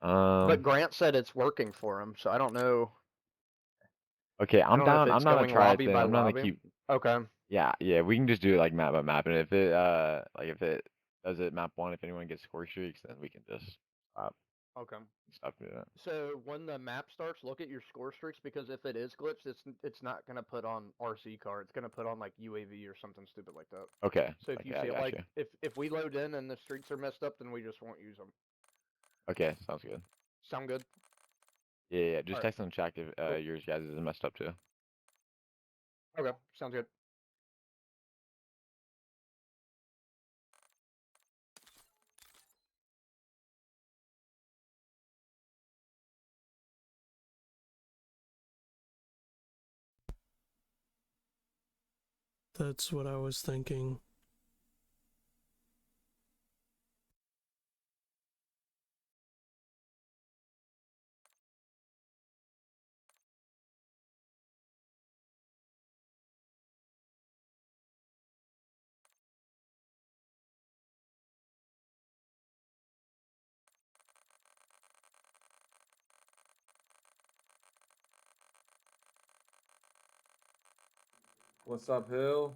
But Um. Grant said it's working for him, so I don't know. Okay, I I'm don't know if down. I'm it's down to going try it lobby then. by I'm down to lobby. keep. Okay. Yeah, yeah. We can just do it like map by map, and if it like if it does it map one, if anyone gets score streaks, then we can just Okay. stop doing that. So when the map starts, look at your score streaks because if it is glitched, it's not gonna put on RC car. It's gonna put on like UAV or something stupid like that. Okay. So if you Okay, I feel got like you. if we load in and the streaks are messed up, then we just won't use them. Okay, sounds good. Sound good? Yeah, yeah. All Just right. text and check if Cool. yours guys is messed up too. Okay. Sounds good. That's what I was thinking. What's up, Hill?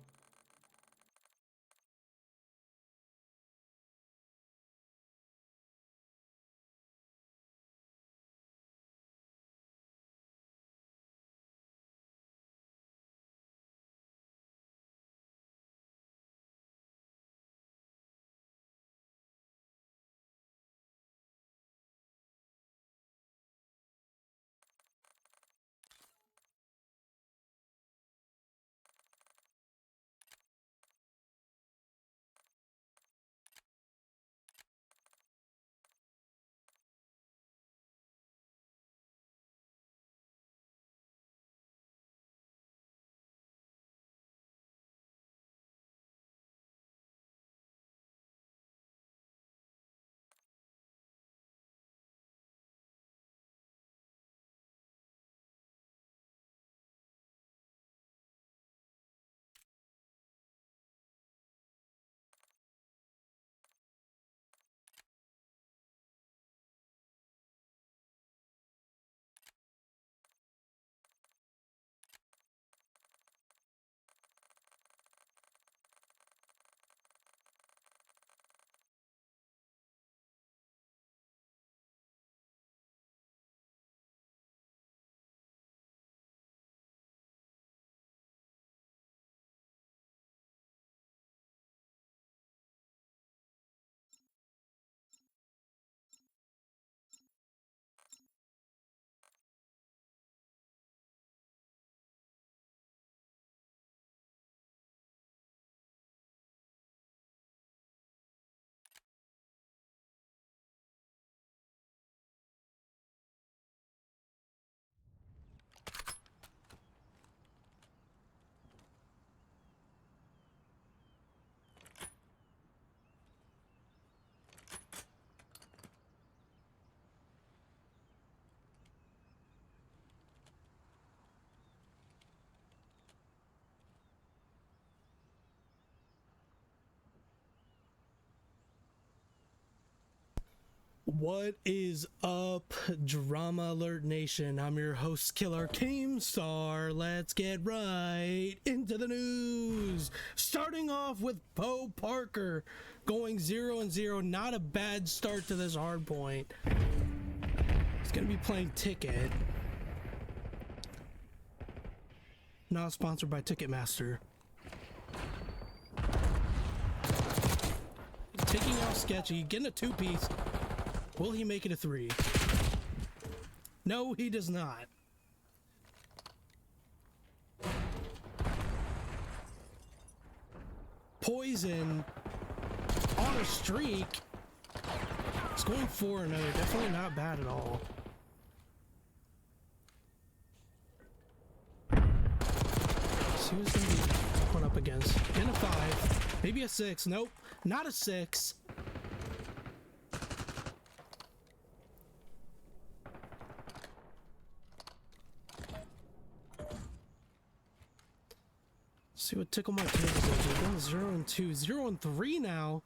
What is up, Drama Alert Nation? I'm your host, Killer Keemstar. Let's get right into the news. Starting off with Poe Parker going 0-0. Not a bad start to this hard point. He's going to be playing Ticket. Not sponsored by Ticketmaster. Taking out Sketchy, getting a two-piece. Will he make it a 3? No, he does not. Poison on a streak. It's going 4-0. Definitely not bad at all. Let's see who's going to be going up against. Getting a 5. Maybe a 6. Nope, not a 6. See what Tickle My Toes is going 0-2, 0-3 now.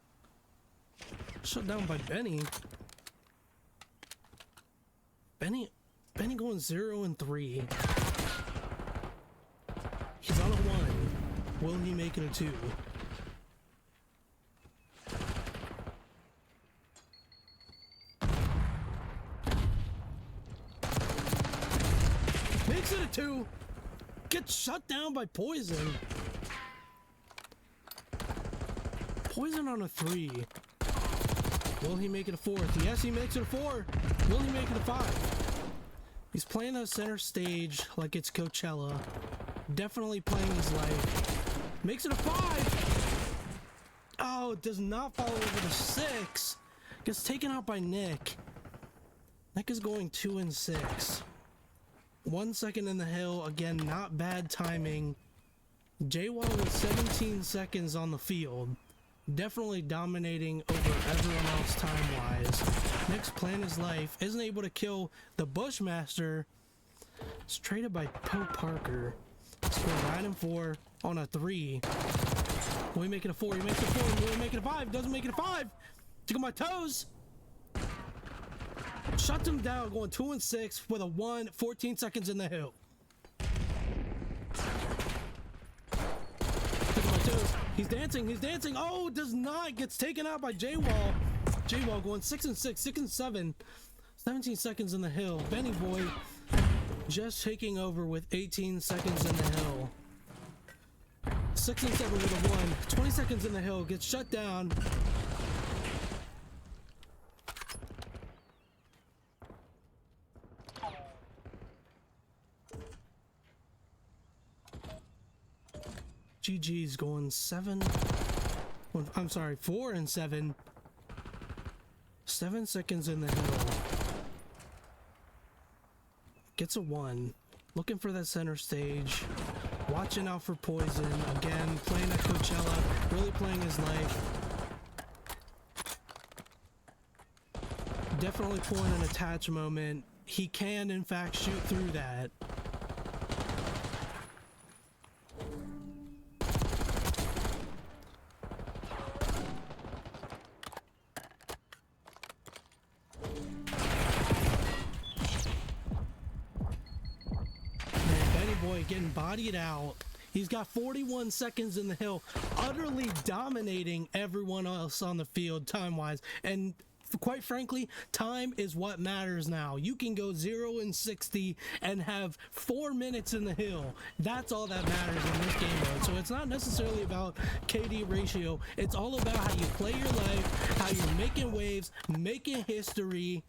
Shut down by Benny. Benny going 0 and 3. He's on a 1. Will he make it a 2? Makes it a 2. Gets shut down by Poison. Poison on a 3. Will he make it a 4th? Yes, he makes it a 4. Will he make it a 5? He's playing the center stage like it's Coachella. Definitely playing his life. Makes it a 5. Oh, does not fall over the 6. Gets taken out by Nick. Nick is going 2 and 6. 1 second in the hill. Again, not bad timing. J-Wall with 17 seconds on the field. Definitely dominating over everyone else time-wise. Nick's playing his life. Isn't able to kill the Bushmaster. It's traded by Poe Parker. Scored 9 and 4 on a 3. Will he make it a 4? He makes it a 4. Will he make it a 5? Doesn't make it a 5. Took on my toes. Shuts him down, going 2 and 6 with a 1. 14 seconds in the hill. Took on my toes. He's dancing. He's dancing. Oh, does not. Gets taken out by J-Wall. J-Wall going 6 and 6. 6 and 7. 17 seconds in the hill. Benny Boy just taking over with 18 seconds in the hill. 6 and 7 with a 1. 20 seconds in the hill. Gets shut down. GG's going 4 and 7. 7 seconds in the hill. Gets a 1. Looking for that center stage. Watching out for Poison. Again, playing at Coachella. Really playing his life. Definitely pulling an attach moment. He can, in fact, shoot through that. Getting bodied out. He's got 41 seconds in the hill, utterly dominating everyone else on the field time-wise. And quite frankly, time is what matters now. You can go 0 and 60 and have 4 minutes in the hill. That's all that matters in this game mode. So it's not necessarily about KD ratio. It's all about how you play your life, how you're making waves, making history.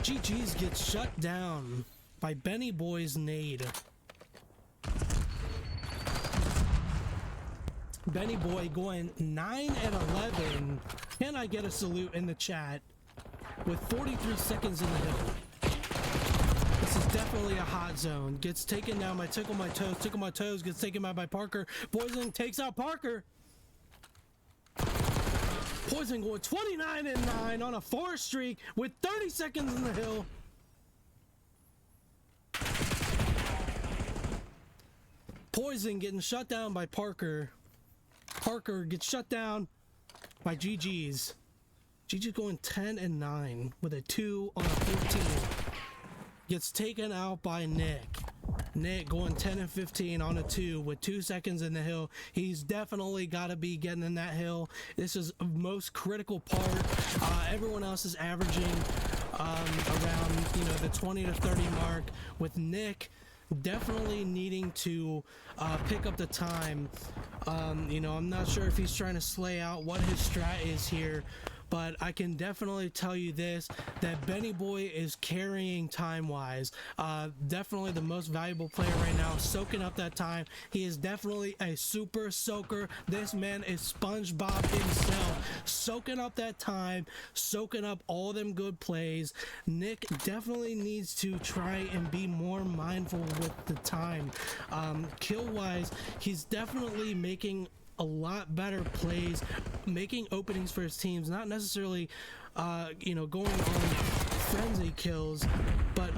GG's gets shut down by Benny Boy's nade. Benny Boy going 9 and 11. Can I get a salute in the chat? With 43 seconds in the hill. This is definitely a hot zone. Gets taken down by Tickle My Toes. Tickle My Toes gets taken out by Parker. Poison takes out Parker. Poison going 29 and 9 on a 4 streak with 30 seconds in the hill. Poison getting shut down by Parker. Parker gets shut down by GG's. GG's going 10 and 9 with a 2 on a 14. Gets taken out by Nick. Nick going 10 and 15 on a 2 with 2 seconds in the hill. He's definitely got to be getting in that hill. This is the most critical part. Everyone else is averaging around, the 20 to 30 mark, with Nick definitely needing to pick up the time. I'm not sure if he's trying to slay out what his strat is here, but I can definitely tell you this, that Benny Boy is carrying time-wise. Definitely the most valuable player right now, soaking up that time. He is definitely a super soaker. This man is SpongeBob himself, soaking up that time, soaking up all them good plays. Nick definitely needs to try and be more mindful with the time. Kill-wise, he's definitely making a lot better plays, making openings for his teams, not necessarily going on frenzy kills, but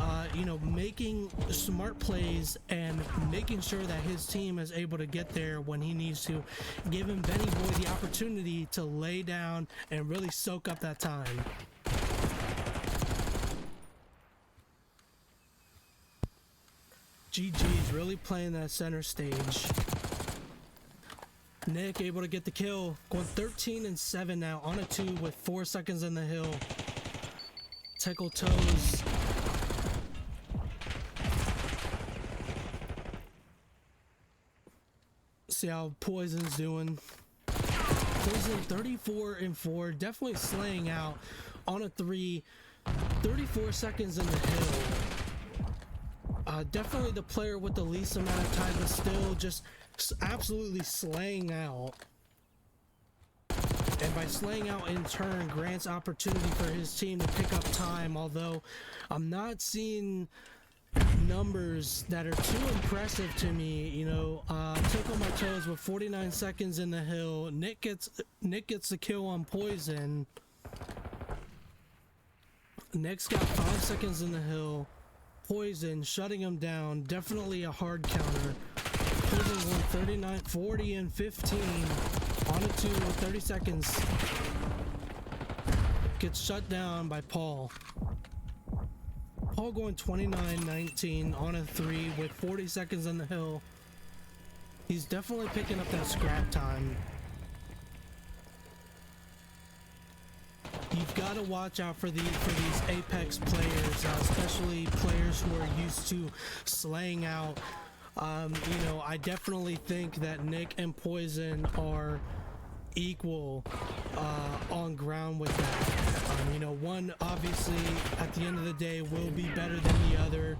making smart plays and making sure that his team is able to get there when he needs to, giving Benny Boy the opportunity to lay down and really soak up that time. GG's really playing that center stage. Nick able to get the kill. Going 13-7 now on a 2 with 4 seconds in the hill. Tickle toes. See how Poison's doing. Poison 34-4, definitely slaying out on a 3. 34 seconds in the hill. Definitely the player with the least amount of time, but still just absolutely slaying out. And by slaying out in turn grants opportunity for his team to pick up time, although I'm not seeing numbers that are too impressive to me. You know, tickle my toes with 49 seconds in the hill. Nick gets the kill on Poison. Nick's got 5 seconds in the hill. Poison shutting him down. Definitely a hard counter. Poison won 39, 40, and 15 on a 2 with 30 seconds. Gets shut down by Paul. Paul going 29-19 on a 3 with 40 seconds in the hill. He's definitely picking up that scrap time. You've got to watch out for these Apex players, especially players who are used to slaying out. You know, I definitely think that Nick and Poison are equal on ground with that. You know, one obviously at the end of the day will be better than the other.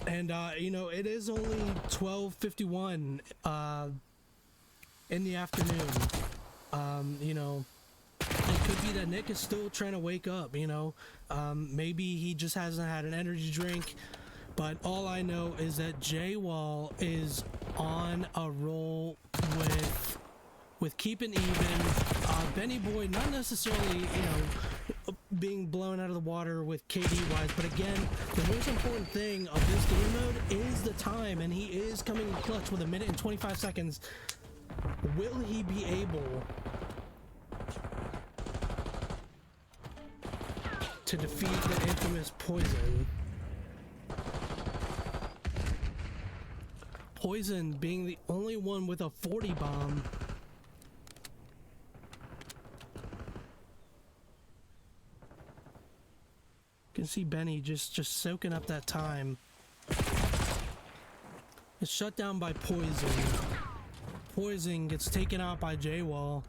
And you know, it is only 12:51 in the afternoon. You know, it could be that Nick is still trying to wake up, you know. Maybe he just hasn't had an energy drink. But all I know is that J-Wall is on a roll with keeping even. Benny Boy not necessarily, you know, being blown out of the water with KD wise, but again, the most important thing of this game mode is the time, and he is coming in clutch with 1 minute and 25 seconds. Will he be able to defeat the infamous Poison? Poison being the only one with a 40 bomb. You can see Benny just soaking up that time. It's shut down by Poison. Poison gets taken out by J-Wall.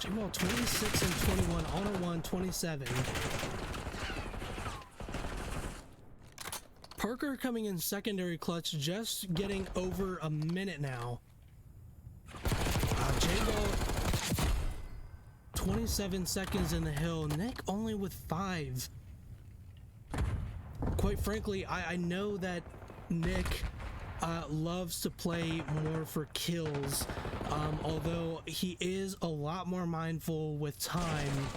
J-Wall 26 and 21 on a 1, 27. Parker coming in secondary clutch, just getting over 1 minute now. J-Wall 27 seconds in the hill. Nick only with 5. Quite frankly, I know that Nick loves to play more for kills, although he is a lot more mindful with time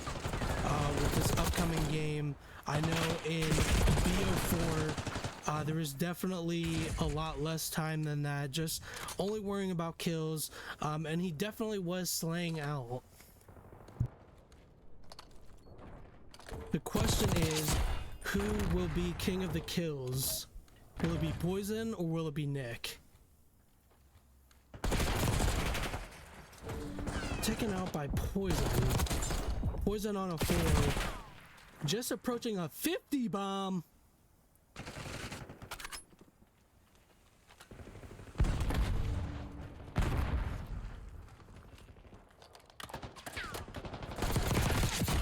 with this upcoming game. I know in BO4 there is definitely a lot less time than that, just only worrying about kills, and he definitely was slaying out. The question is, who will be king of the kills? Will it be Poison or will it be Nick? Taken out by Poison. Poison on a 4. Just approaching a 50 bomb.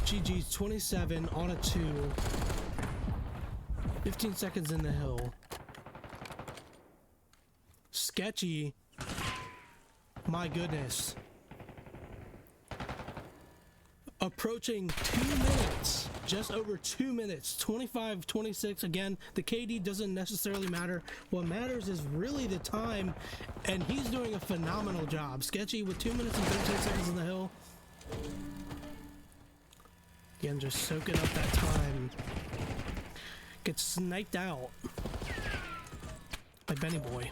GG's 27 on a 2. 15 seconds in the hill. Sketchy. My goodness. Approaching 2 minutes. Just over 2 minutes. 25-26. Again, the KD doesn't necessarily matter. What matters is really the time, and he's doing a phenomenal job. Sketchy with 2 minutes and 13 seconds in the hill. Again, just soaking up that time. Gets sniped out by Benny Boy.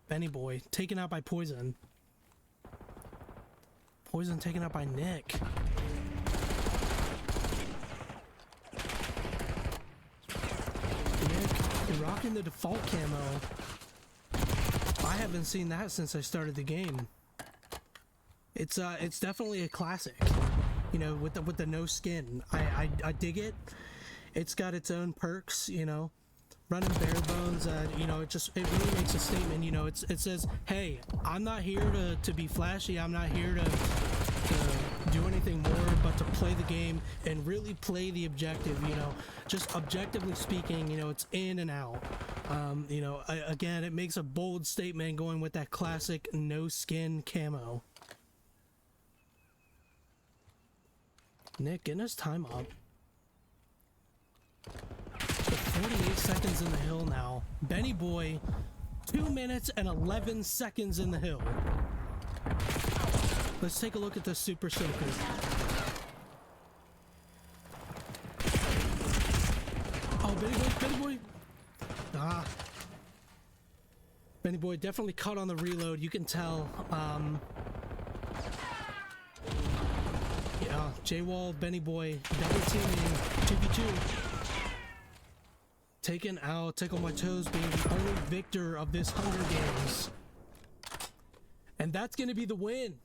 Benny Boy taken out by Poison. Poison taken out by Nick. rocking the default camo. I haven't seen that since I started the game. It's definitely a classic. You know, with the no skin. I dig it. It's got its own perks, you know. Running bare bones, you know, it really makes a statement, you know. It says, hey, I'm not here to be flashy, I'm not here to do anything more but to play the game and really play the objective, you know. Just objectively speaking, you know, it's in and out. You know, again, it makes a bold statement going with that classic no skin camo. Nick, getting his time up. 48 seconds in the hill now. Benny Boy, 2 minutes and 11 seconds in the hill. Let's take a look at the Super Soaker. Oh, Benny Boy. Ah. Benny Boy definitely caught on the reload, you can tell. Yeah, J-Wall, Benny Boy, double teaming, 2v2. Taken out, Tickle My Toes being the only victor of this Hunger Games. And that's gonna be the win.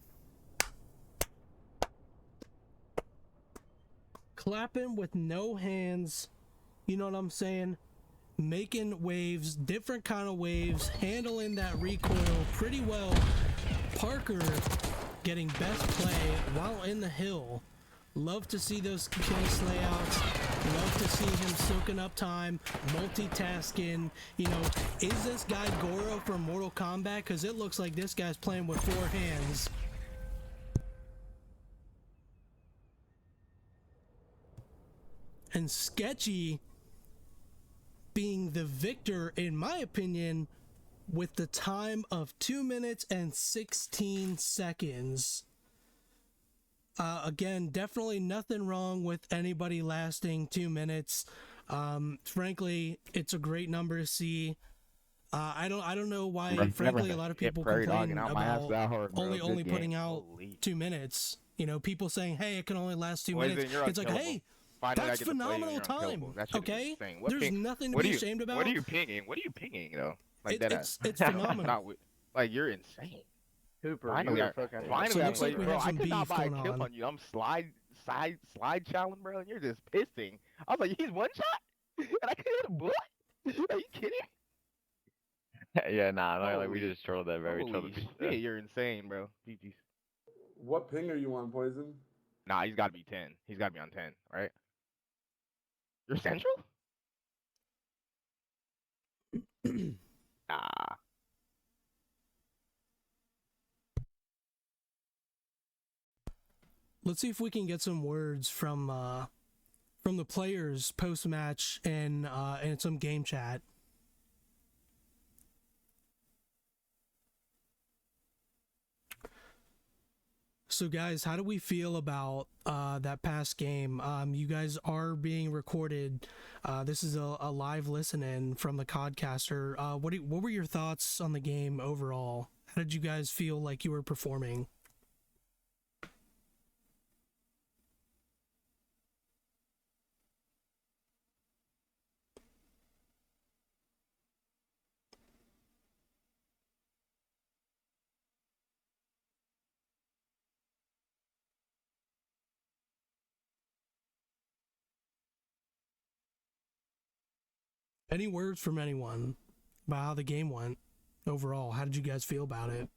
Clapping with no hands, you know what I'm saying? Making waves, different kind of waves, handling that recoil pretty well. Parker getting best play while in the hill. Love to see those kill layouts. Love to see him soaking up time, multitasking. You know, is this guy Goro from Mortal Kombat? Because it looks like this guy's playing with 4 hands. And Sketchy being the victor, in my opinion, with the time of 2 minutes and 16 seconds. Again, definitely nothing wrong with anybody lasting 2 minutes. Frankly, it's a great number to see. I don't know why. Frankly, a lot of people complain about only putting out 2 minutes. You know, people saying, "Hey, it can only last 2 minutes." It's like, hey, that's phenomenal time. Okay, there's nothing to be ashamed about. What are you pinging? What are you pinging though? Like it's phenomenal. Like you're insane. Hooper, Finally, you fucking So it looks like we bro. have I some could not beef buy a going kill on. on you. I'm slide challenge, bro, and you're just pissing. I was like, he's one shot, and I couldn't hit a bullet. Are you kidding? Yeah, nah, no, like we just trolled that, bro. We trolled the you're insane, bro. GG's. What ping are you on, Poison? Nah, he's got to be 10. He's got to be on 10, right? You're central? Nah. Let's see if we can get some words from the players post match and some game chat. So guys, how do we feel about that past game? You guys are being recorded. This is a live listen-in from the Codcaster. What were your thoughts on the game overall? How did you guys feel like you were performing? Any words from anyone about how the game went overall? How did you guys feel about it?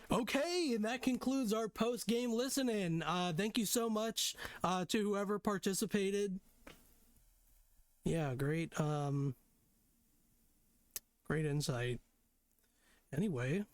Okay, and that concludes our post-game listen-in. Thank you so much to whoever participated. Yeah, great insight. Anyway.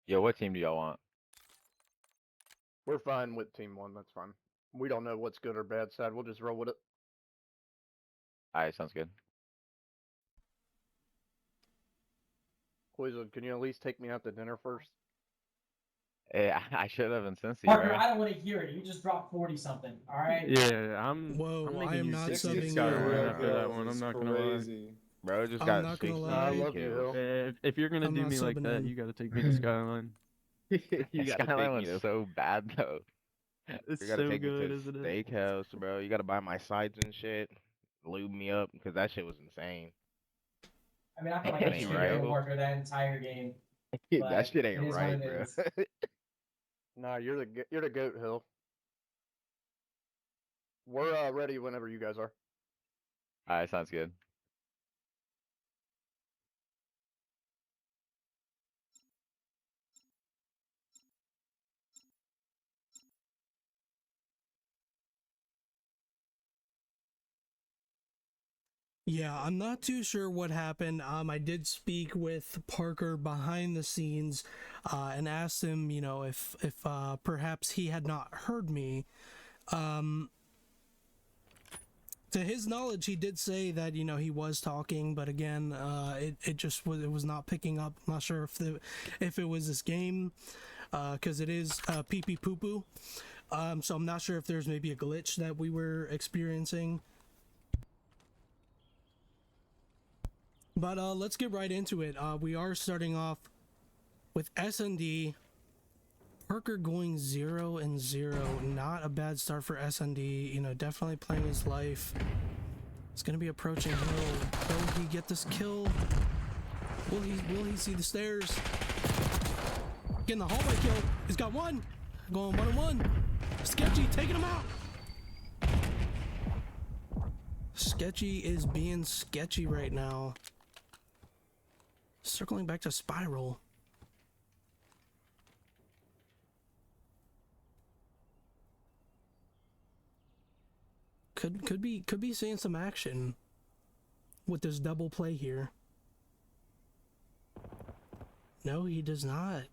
Yo, what team do y'all want? We're fine with team 1. That's fine. We don't know what's good or bad side. We'll just roll with it. Alright, sounds good. Poison, can you at least take me out to dinner first? Hey, I should have in Cincy, Parker, bro. I don't want to hear it. You just dropped 40 something. All right. Yeah, I'm. Whoa, I'm I making am you not 60 subbing Skyline you. after that one. I'm not gonna lie. crazy. Bro, just I'm got not gonna 60 lie. I love you, kills. Hill. If you're gonna I'm do not me like subbing that, in. you gotta take me to Skyline. You gotta Skyline take was me to- so bad though. It's You gotta so take good, me to isn't it? steakhouse, bro. You gotta buy my sides and shit. Lube me up because that shit was insane. I mean, I feel like That I ain't should right. kill Parker that entire game. that But shit it ain't is what right, it bro. is. Nah, you're the goat, Hill. We're ready whenever you guys are. Alright, sounds good. Yeah, I'm not too sure what happened. I did speak with Parker behind the scenes, and asked him, you know, if perhaps he had not heard me. To his knowledge, he did say that, you know, he was talking, but again, it just was not picking up. I'm not sure if it was this game, because it is pee pee poo poo. So I'm not sure if there's maybe a glitch that we were experiencing. But let's get right into it. We are starting off with S&D. Parker going 0-0. Not a bad start for S&D. You know, definitely playing his life. It's gonna be approaching Hill. Will he get this kill? Will he see the stairs? Getting the hallway kill. He's got one. Going 1-1. Sketchy taking him out. Sketchy is being sketchy right now. Circling back to Spiral. Could be seeing some action with this double play here. No, he does not.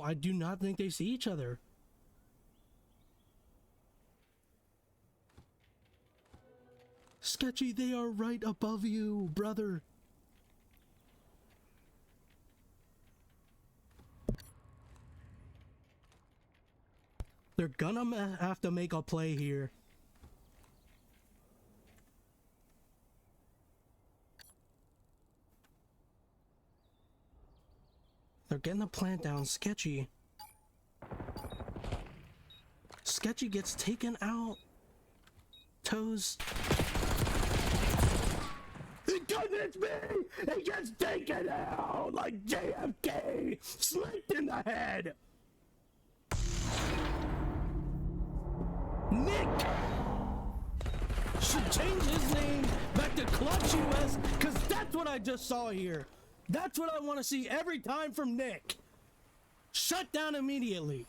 I do not think they see each other. Sketchy, they are right above you, brother. They're gonna have to make a play here. They're getting the plant down. Sketchy. Sketchy gets taken out. Toes. Because it's me! He gets taken out like JFK! Slicked in the head! Nick should change his name back to Clutch US, because that's what I just saw here. That's what I want to see every time from Nick. Shut down immediately.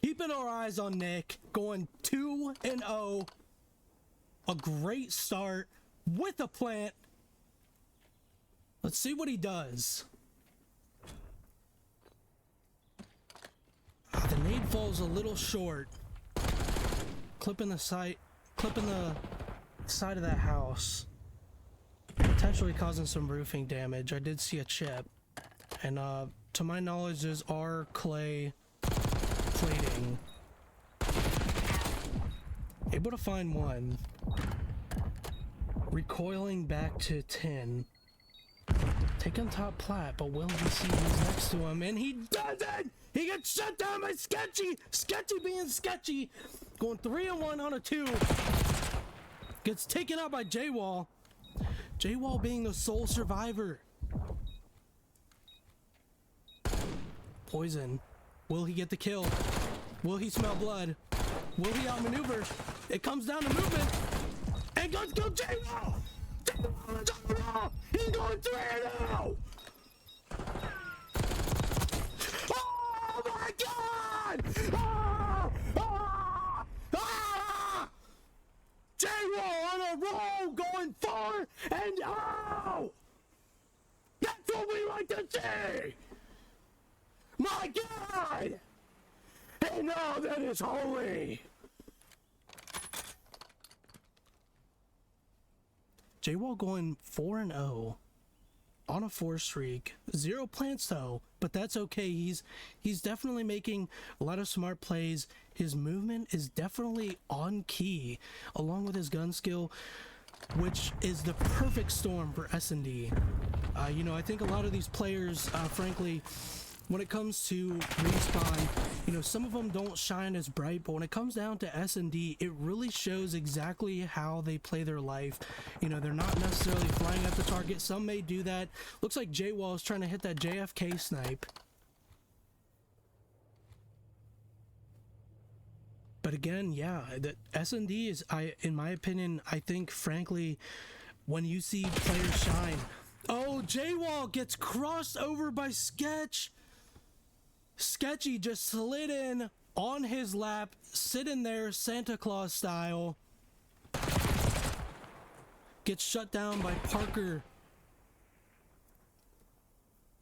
Keeping our eyes on Nick, going 2-0. A great start with a plant. Let's see what he does. The nade falls a little short. Clipping the side of that house. Potentially causing some roofing damage. I did see a chip. And to my knowledge, there's our clay plating. Able to find one. Recoiling back to 10. Taking top plat, but will he see who's next to him? And he doesn't! He gets shut down by Sketchy! Sketchy being sketchy! Going 3-1 on a 2. Gets taken out by J-Wall. J-Wall being the sole survivor. Poison. Will he get the kill? Will he smell blood? Will he outmaneuver? It comes down to movement. And goes kill J-Wall! J-Wall is on the wall! He's going 3-0! Oh my god! Ah! Ah! Ah! J-Wall on a roll, going And oh! That's what we like to see! My God! And all that is holy! J-Wall going 4-0 on a 4 streak. 0 plants though, but that's okay. He's definitely making a lot of smart plays. His movement is definitely on key, along with his gun skill, which is the perfect storm for S&D. You know, I think a lot of these players, frankly, when it comes to Respawn, you know, some of them don't shine as bright, but when it comes down to S&D, it really shows exactly how they play their life. You know, they're not necessarily flying at the target. Some may do that. Looks like J-Wall is trying to hit that JFK snipe. But again, yeah, the S&D is, in my opinion, I think, frankly, when you see players shine. Oh, J-Wall gets crossed over by Sketch. Sketchy just slid in on his lap, sitting there Santa Claus style. Gets shut down by Parker.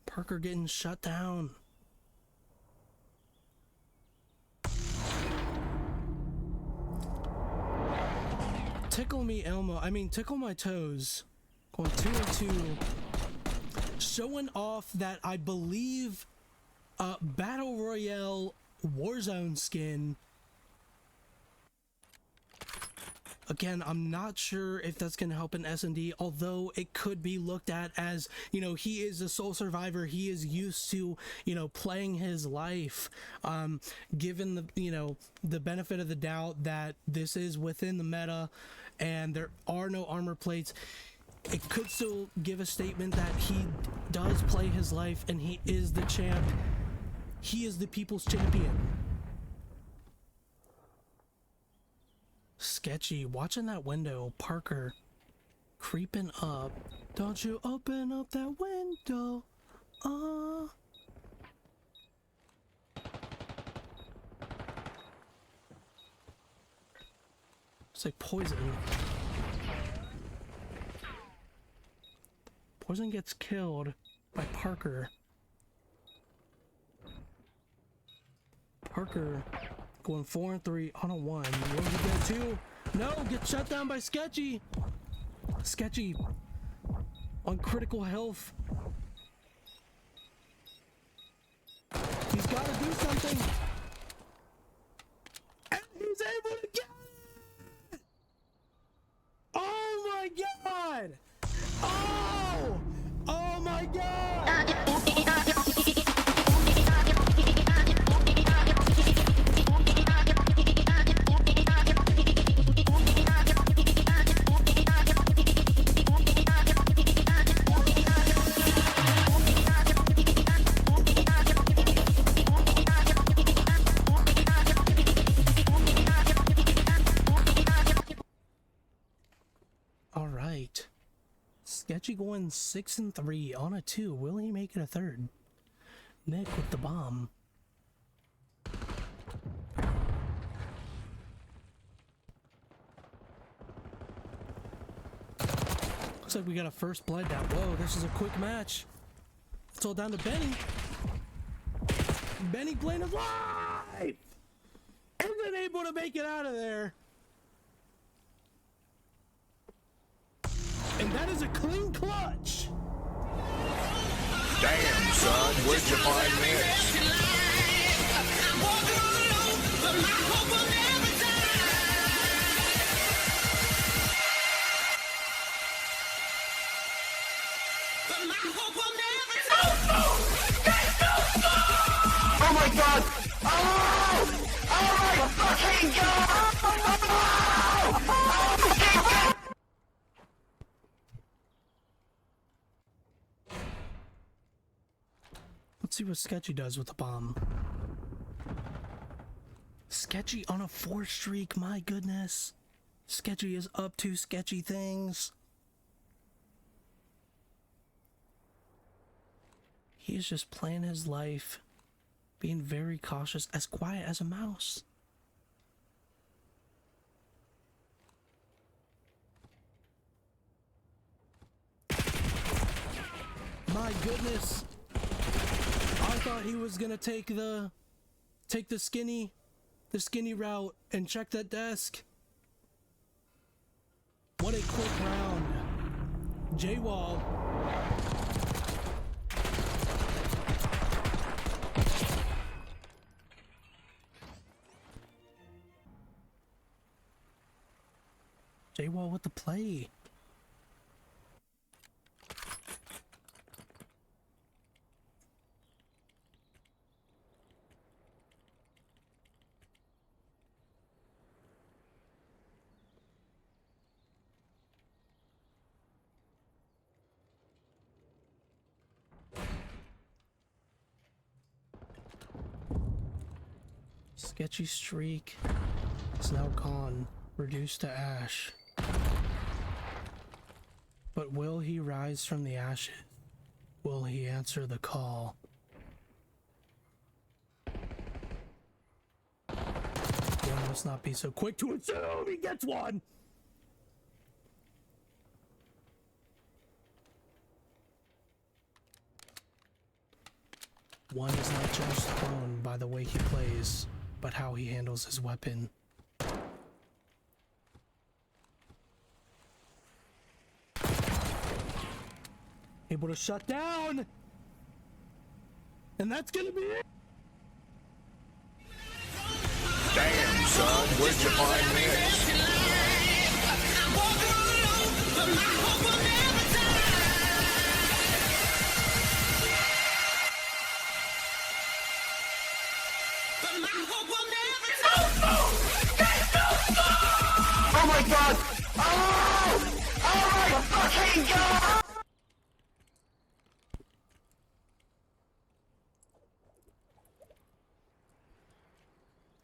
Parker getting shut down. Tickle me Elmo. I mean, tickle my toes. Going 2-2. Showing off that I believe Battle Royale Warzone skin. Again, I'm not sure if that's going to help in S&D, although it could be looked at as, you know, he is a sole survivor. He is used to, you know, playing his life. Given the, you know, the benefit of the doubt that this is within the meta and there are no armor plates, it could still give a statement that he does play his life and he is the champ. He is the people's champion. Sketchy, watching that window. Parker creeping up. Don't you open up that window. It's like Poison. Poison gets killed by Parker. Parker going 4-3 on a 1. Will he get 2? No, get shut down by Sketchy. Sketchy on critical health. He's got to do something. And he's able to get it. Oh my God. Oh! Oh my God! All right. Sketchy going 6-3 on a 2. Will he make it a 3rd? Nick with the bomb. Looks like we got a first blood down. Whoa, this is a quick match. It's all down to Benny. Benny playing his life! Isn't able to make it out of there. And that is a clean clutch. Damn, son, where'd you find this? Oh my God! Oh! Oh my fucking God! Let's see what Sketchy does with the bomb. Sketchy on a 4 streak, my goodness. Sketchy is up to sketchy things. He is just playing his life, being very cautious, as quiet as a mouse. My goodness. I thought he was gonna take the skinny route and check that desk. What a quick round. J-Wall. J-Wall with the play. Sketchy streak is now gone, reduced to ash. But will he rise from the ashes? Will he answer the call? One must not be so quick to assume he gets one! One is not just thrown by the way he plays, but how he handles his weapon. Able to shut down! And that's gonna be it! Damn, son, where'd you find this? Oh my god! Oh! Oh my fucking god!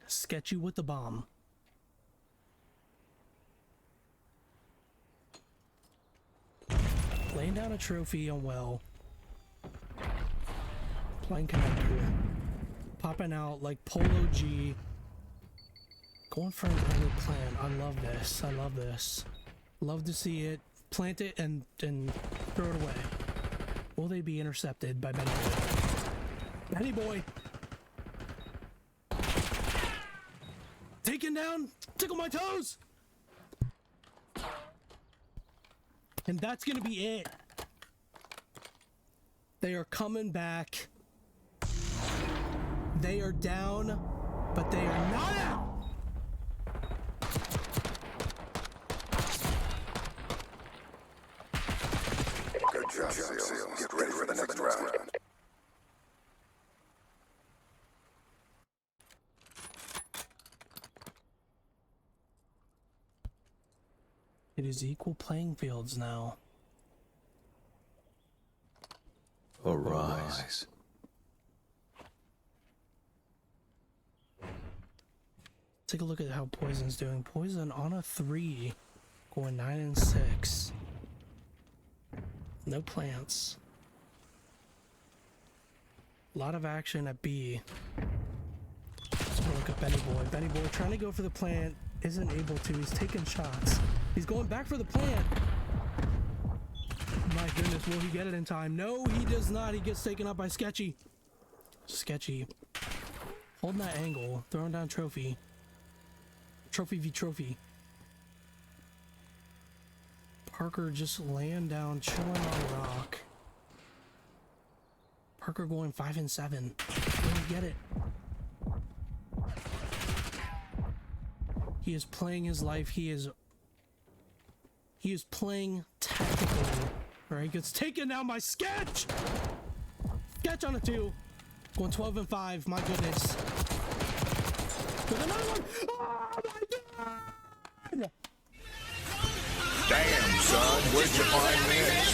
Sketchy with the bomb. Laying down a trophy on well. Playing connector. Popping out like Polo G. Going for an early plant. I love this. I love this. Love to see it. Plant it and throw it away. Will they be intercepted by Benny Boy? Benny Boy! Taken down! Tickle my toes! And that's gonna be it. They are coming back. They are down, but they are not out! Good job, Seal. Get ready for the next round. It is equal playing fields now. Arise. Take a look at how Poison's doing. Poison on a 3, going 9 and 6. No plants. A lot of action at B. Let's go look at Benny Boy. Benny Boy trying to go for the plant, isn't able to. He's taking shots. He's going back for the plant. My goodness, will he get it in time? No, he does not. He gets taken up by Sketchy. Sketchy. Holding that angle, throwing down trophy. Trophy v trophy. Parker just laying down, chilling on rock. Parker going 5 and 7. Don't get it. He is playing his life. He is playing tactically. Alright, he gets taken down by Sketch! Sketch on a 2. Going 12 and 5. My goodness. With another one. Oh my god! Damn, son, where'd you find this?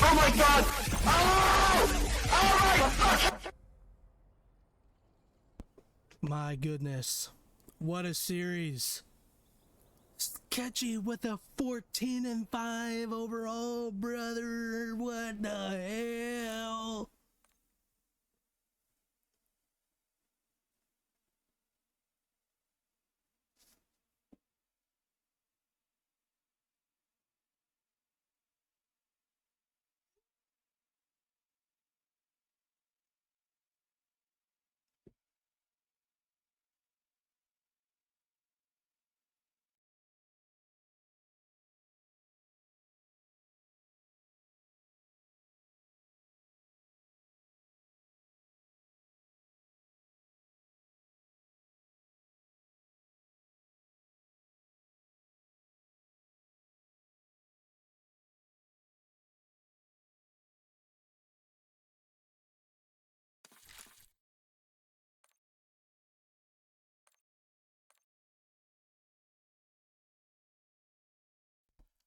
Oh my god! Oh! Oh my fucking... My goodness. What a series. Sketchy with a 14 and 5 overall, brother. What the hell?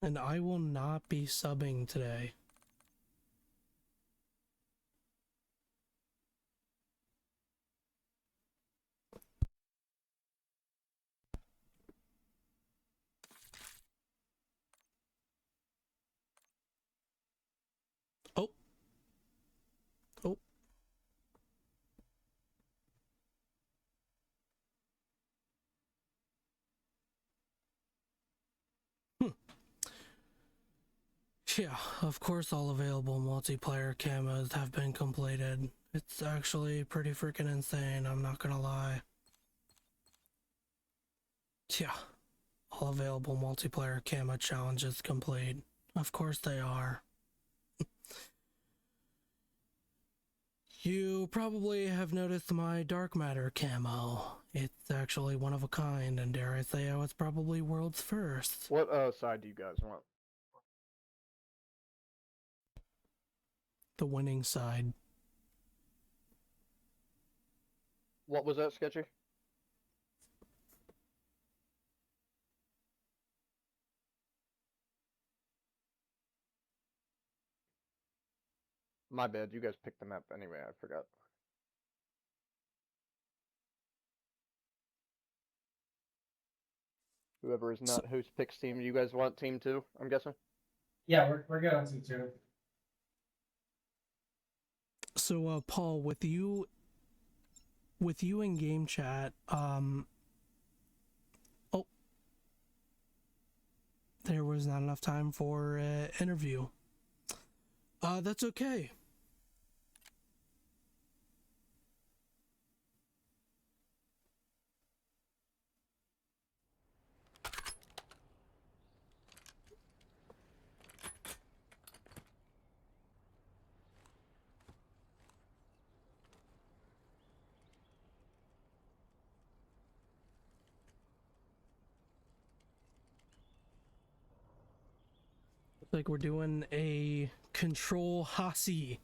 And I will not be subbing today. Oh. Oh. Yeah, of course all available multiplayer camos have been completed. It's actually pretty freaking insane, I'm not gonna lie. Yeah, all available multiplayer camo challenges complete. Of course they are. You probably have noticed my dark matter camo. It's actually one of a kind, and dare I say I was probably world's first. What side do you guys want? The winning side. What was that, Sketchy? My bad, you guys picked the map anyway, I forgot. Whoever is not host picks team, you guys want team 2, I'm guessing? Yeah, we're good on team 2. So, Paul, with you in game chat, oh, there was not enough time for interview. That's okay. Like we're doing a control Hasi.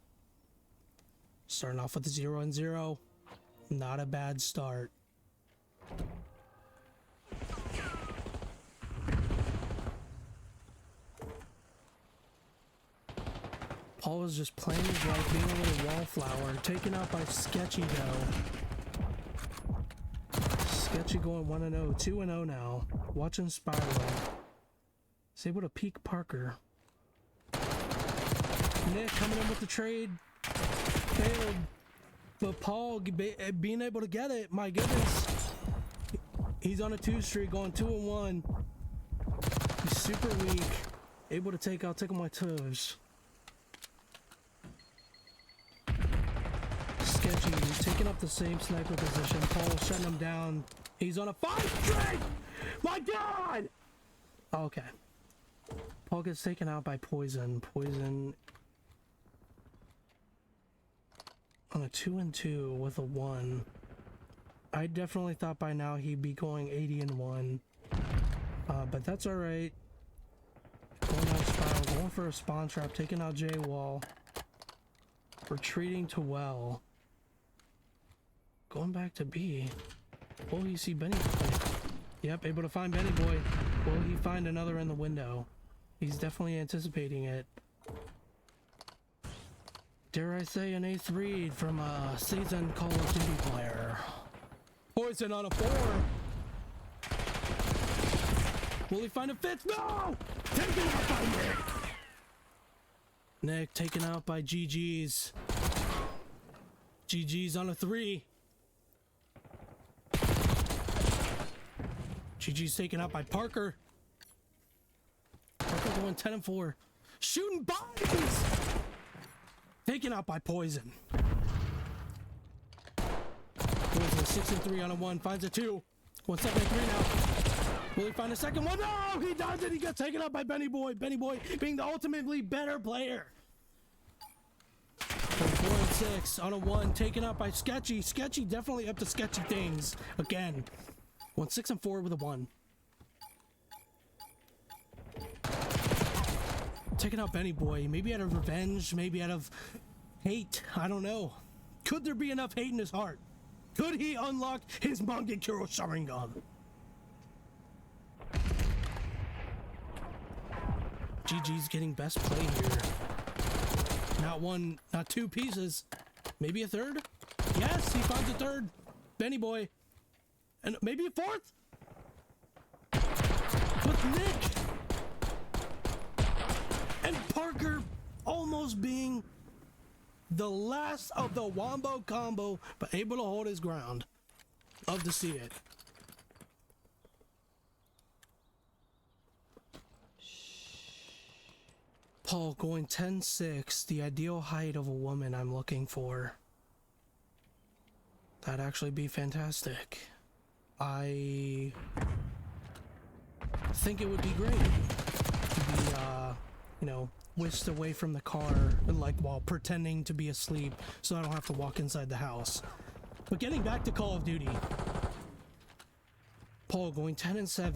Starting off with 0-0. Not a bad start. Paul was just playing his life, being a little wallflower, taken out by Sketchy though. Sketchy going 1-0, 2-0 now. Watching Spiral. He's able to peek Parker. Nick coming in with the trade. Failed. But Paul being able to get it, my goodness. He's on a 2 streak, going 2-1. He's super weak. Able to take out Tickle My Toes. Sketchy taking up the same sniper position. Paul shutting him down. He's on a 5 streak! My God! Okay. Paul gets taken out by Poison. Poison on a 2-2 with a 1. I definitely thought by now he'd be going 80-1. But that's alright. Going out Spiral, going for a spawn trap, taking out J-Wall. Retreating to well. Going back to B. Will he see Benny Boy? Yep, able to find Benny Boy. Will he find another in the window? He's definitely anticipating it. Dare I say an ace read from a seasoned Call of Duty player. Poison on a 4. Will he find a 5th? No! Taken out by Nick! Nick taken out by GG's. GG's on a 3. GG's taken out by Parker. Parker going 10-4. Shooting bodies! Taken out by Poison. Poison 6-3 on a 1. Finds a 2. 1-7-3 now. Will he find a second one? No! He does it! He got taken out by Benny Boy. Benny Boy being the ultimately better player. 4-6 on a 1. Taken out by Sketchy. Sketchy definitely up to sketchy things. Again. 1-6-4 with a 1. Taking out Benny Boy, maybe out of revenge, maybe out of hate, I don't know. Could there be enough hate in his heart? Could he unlock his Mangekiro Sharingan? GG's getting best play here. Not one, not two pieces. Maybe a third? Yes, he finds a third. Benny boy. And maybe a fourth? With Nick! And Parker almost being the last of the Wombo combo, but able to hold his ground. Love to see it. Paul going 10-6, the ideal height of a woman I'm looking for. That'd actually be fantastic. I think it would be great to be, you know, whisked away from the car, like while pretending to be asleep so I don't have to walk inside the house. But getting back to Call of Duty. Paul going 10-7.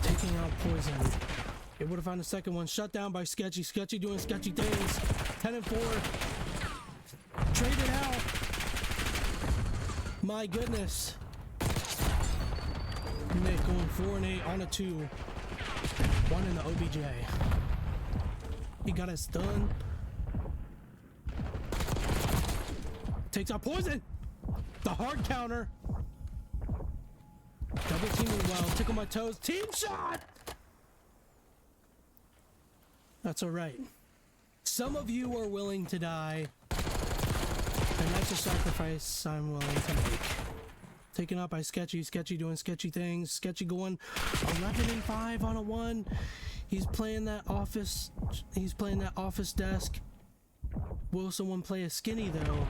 Taking out Poison. Able to find a second one. Shut down by Sketchy. Sketchy doing sketchy things. 10-4. Traded out. My goodness. Nick going 4-8 on a 2. 1 in the OBJ. He got us done. Takes out Poison. The hard counter. Double teaming well. Tickle my toes. Team shot! That's alright. Some of you are willing to die. And that's a sacrifice I'm willing to make. Taken out by Sketchy. Sketchy doing sketchy things. Sketchy going 11-5 on a 1. He's playing that office. He's playing that office desk. Will someone play a skinny though?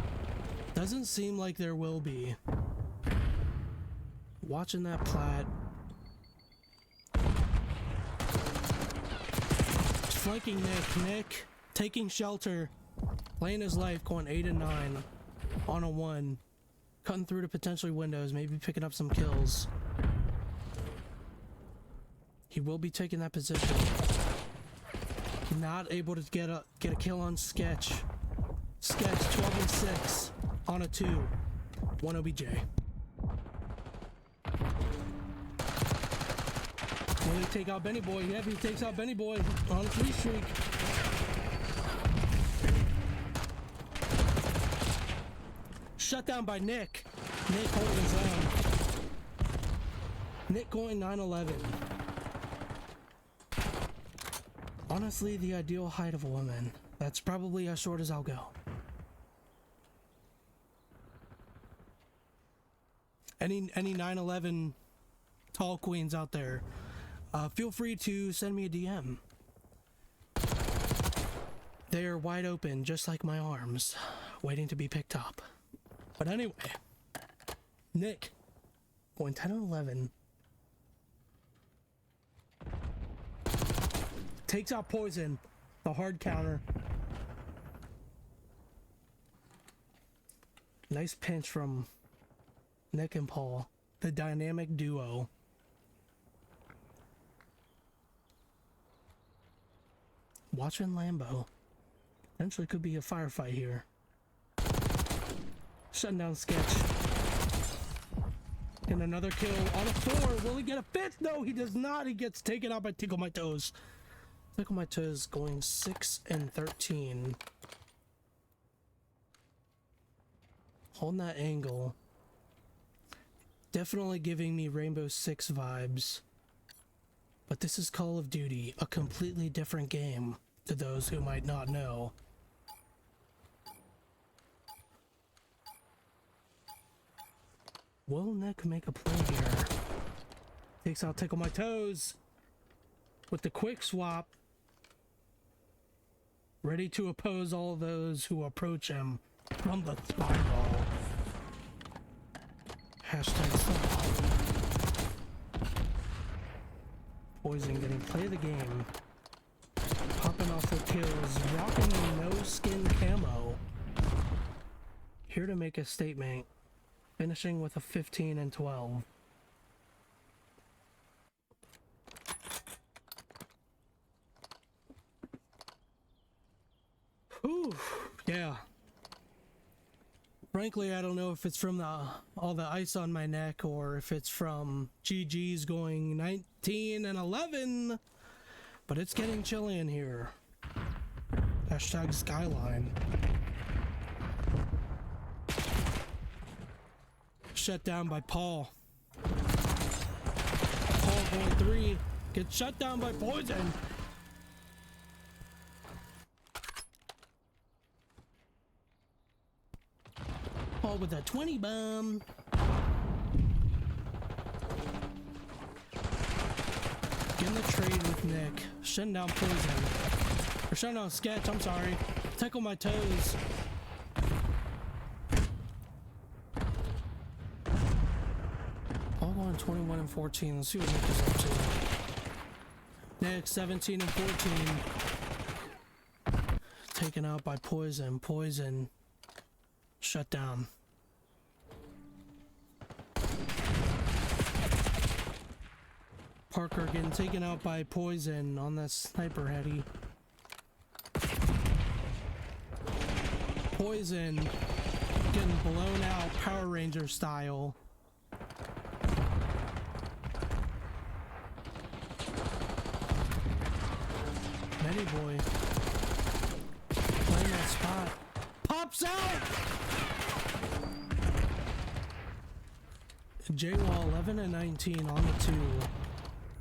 Doesn't seem like there will be. Watching that plat. Flanking Nick. Nick taking shelter. Playing his life, going 8-9 on a 1. Cutting through to potentially windows, maybe picking up some kills. He will be taking that position. Not able to get a kill on Sketch. Sketch 12-6 on a 2. 1 OBJ. Will he take out Benny Boy? Yeah, he takes out Benny Boy on a 3 streak. Shut down by Nick. Nick holding his own. Nick going 9-11. Honestly, the ideal height of a woman. That's probably as short as I'll go. Any 9-11 tall queens out there, feel free to send me a DM. They are wide open, just like my arms, waiting to be picked up. But anyway, Nick going 10-11. Takes out Poison, the hard counter. Nice pinch from Nick and Paul, the dynamic duo. Watching Lambo. Potentially could be a firefight here. Shutting down Sketch. And another kill on a 4. Will he get a 5th? No, he does not. He gets taken out by Tickle My Toes. Tickle My Toes going 6-13. Holding that angle. Definitely giving me Rainbow Six vibes. But this is Call of Duty, a completely different game to those who might not know. Will Nick make a play here? Takes out Tickle My Toes with the quick swap. Ready to oppose all those who approach him from the spiral. Hashtag stop. Poison getting play of the game. Popping off the kills. Rocking the no skin camo. Here to make a statement. Finishing with a 15-12. Whew, yeah. Frankly, I don't know if it's from all the ice on my neck or if it's from GG's going 19 and 11, but it's getting chilly in here. Hashtag Skyline. Shut down by Paul. Paul going 3. Gets shut down by Poison. Paul with a 20 bomb. Getting the trade with Nick. Shutting down Poison. Or shutting down Sketch, I'm sorry. Tickle my toes. Paul going 21 and 14. Let's see what Nick is up to. Nick 17 and 14. Taken out by Poison. Poison. Shut down. Parker getting taken out by Poison on that sniper heady. Poison getting blown out Power Ranger style. Benny Boy playing that spot. Pops out! J-Wall 11 and 19 on the 2.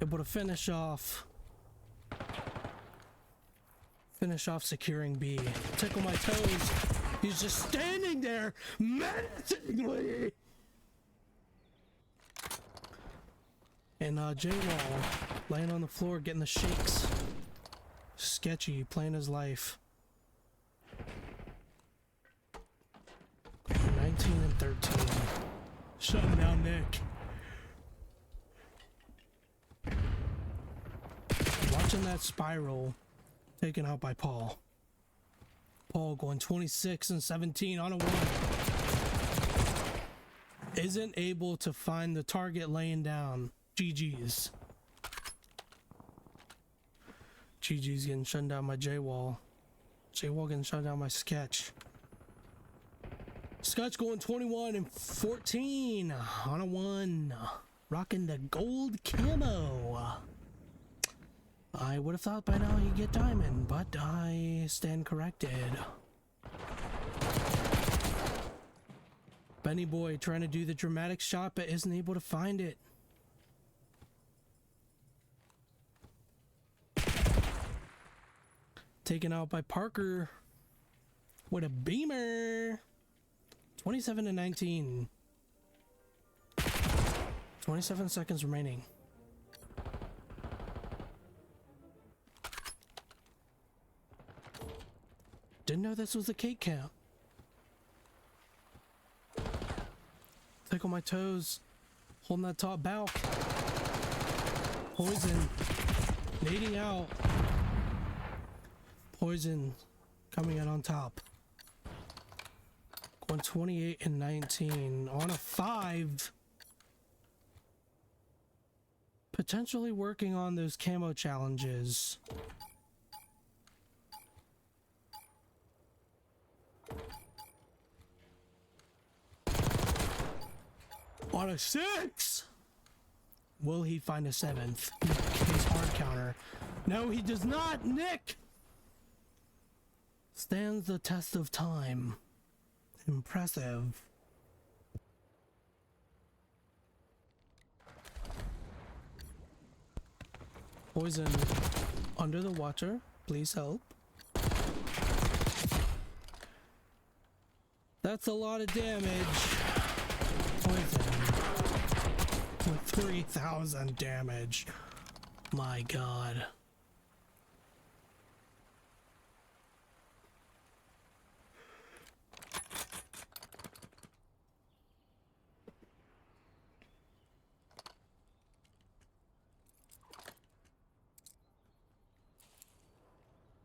Able to finish off securing B. Tickle my toes. He's just standing there menacingly. And J-Wall laying on the floor getting the shakes. Sketchy playing his life. 19 and 13. Shutting down Nick. Watching that spiral. Taken out by Paul. Paul going 26 and 17 on a 1. Isn't able to find the target laying down. GG's. GG's getting shut down by J-Wall. J-Wall getting shut down by Sketch. Sketch going 21 and 14 on a 1. Rocking the gold camo. I would have thought by now he'd get diamond, but I stand corrected. Benny Boy trying to do the dramatic shot but isn't able to find it. Taken out by Parker with a beamer. 27 and 19. 27 seconds remaining. Didn't know this was the cake count. Tickle my toes. Holding that top balk. Poison. Nading out. Poison coming out on top. Going 28 and 19 on a 5. Potentially working on those camo challenges. On a 6! Will he find a 7th? His hard counter. No, he does not! Nick! Stands the test of time. Impressive. Poison under the water. Please help. That's a lot of damage. Poison with 3,000 damage. My God.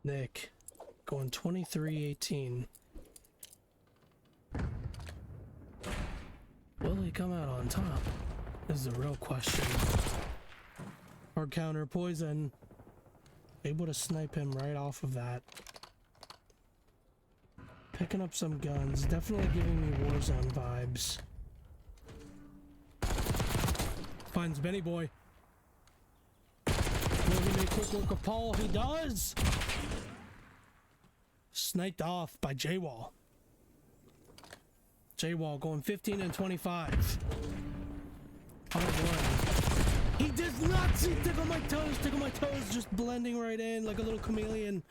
Nick going 23-18. Will he come out on top? Is the real question. Hard counter Poison. Able to snipe him right off of that. Picking up some guns. Definitely giving me Warzone vibes. Finds Benny Boy. Will he make quick work of Paul? He does! Sniped off by J-Wall. J-Wall going 15 and 25. On one. He does not see Tickle My Toes. Tickle My Toes just blending right in like a little chameleon.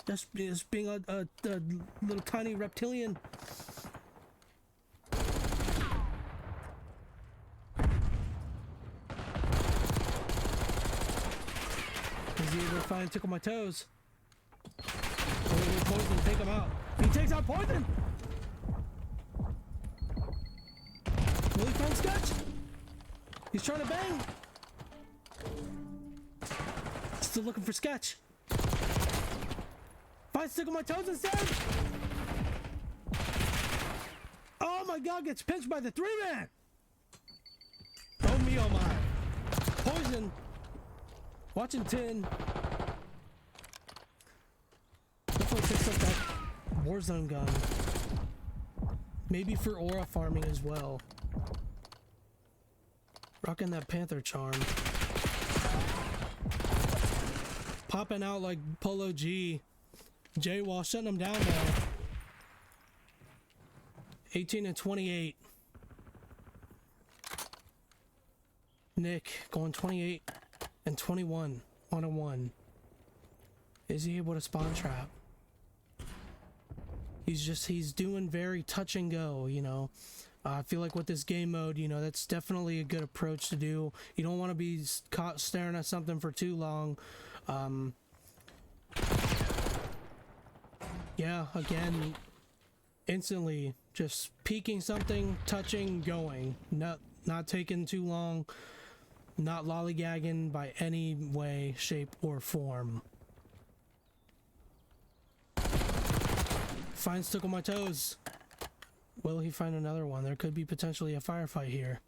Just being a little tiny reptilian. Is he able to find Tickle My Toes? Poison, take him out. He takes out Poison! Will he find Sketch? He's trying to bang! Still looking for Sketch. Finds Tickle My Toes instead! Oh my god, gets pinched by the 3-man! Oh me, oh my. Poison. Watching Tin. Definitely picks up that Warzone gun. Maybe for aura farming as well. Rocking that Panther charm. Popping out like Polo G. J-Wall shutting him down now. 18 and 28. Nick going 28 and 21 on a 1. Is he able to spawn trap? He's doing very touch and go, you know. I feel like with this game mode, you know, that's definitely a good approach to do. You don't want to be caught staring at something for too long. Yeah, again, instantly just peeking something, touching, going. Not taking too long. Not lollygagging by any way, shape, or form. Finds Tickle My Toes. Will he find another one? There could be potentially a firefight here.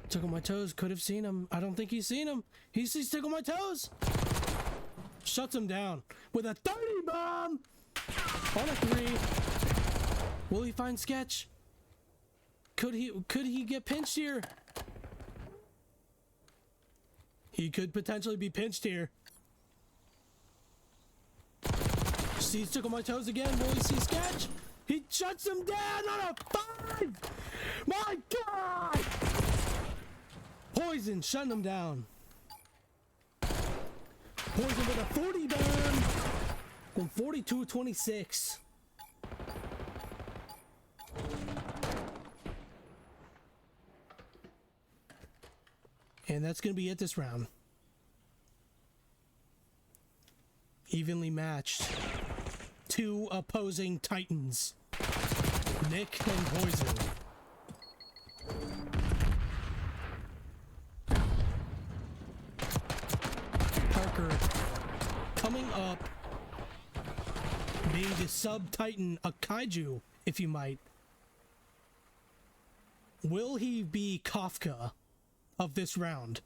Tickle My Toes could have seen him. I don't think he's seen him. He sees Tickle My Toes. Shuts him down with a 30 bomb on a 3. Will he find Sketch? Could he get pinched here? He could potentially be pinched here. Sees Tickle My Toes again. Will he see Sketch? He shuts him down on a 5! My God! Poison shutting him down. Poison with a 40 bomb. Going 42-26. And that's going to be it this round. Evenly matched. 2 opposing titans. Nick and Poison. Parker coming up, being the sub-titan, a kaiju, if you might. Will he be Kafka of this round?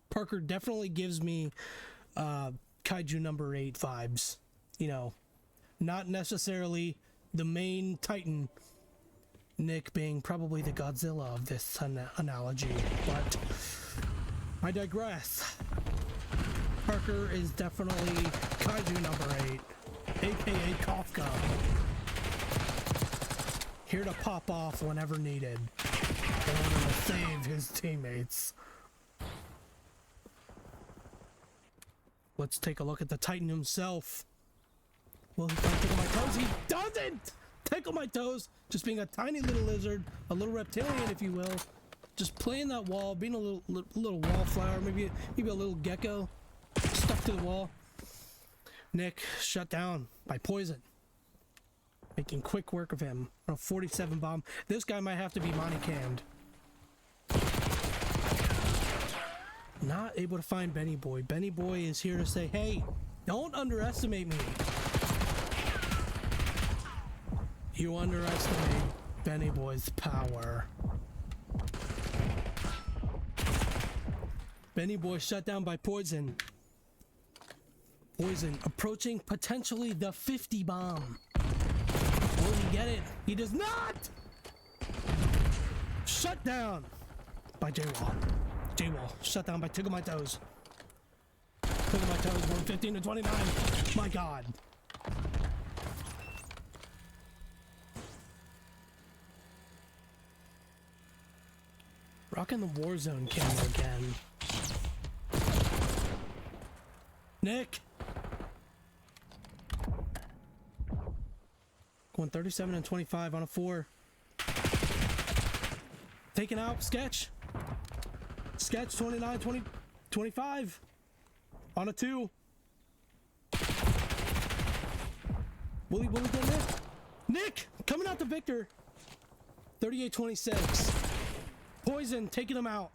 Parker definitely gives me kaiju number 8 vibes. You know, not necessarily the main titan, Nick being probably the Godzilla of this analogy, but I digress. Parker is definitely kaiju number 8, aka Kafka. Here to pop off whenever needed in order to save his teammates. Let's take a look at the Titan himself. Will he find Tickle My Toes? He doesn't! Tickle My Toes, just being a tiny little lizard, a little reptilian, if you will. Just playing that wall, being a little wallflower, maybe a little gecko stuck to the wall. Nick shut down by Poison, making quick work of him on a 47 bomb. This guy might have to be Monty canned. Not able to find Benny Boy. Benny Boy is here to say, hey, don't underestimate me. You underestimate Benny Boy's power. Benny Boy shut down by Poison. Poison approaching potentially the 50 bomb. Will he get it? He does not! Shut down by J-Wall. J-Wall shut down by Tickle My Toes. Tickle My Toes, 115 to 29. My God. Rocking the Warzone camera again. Nick! Going 37 and 25 on a 4. Taken out, Sketch. Sketch 29, 20, 25 on a 2. Will he get Nick? Nick coming out to Victor. 38-26. Poison taking him out.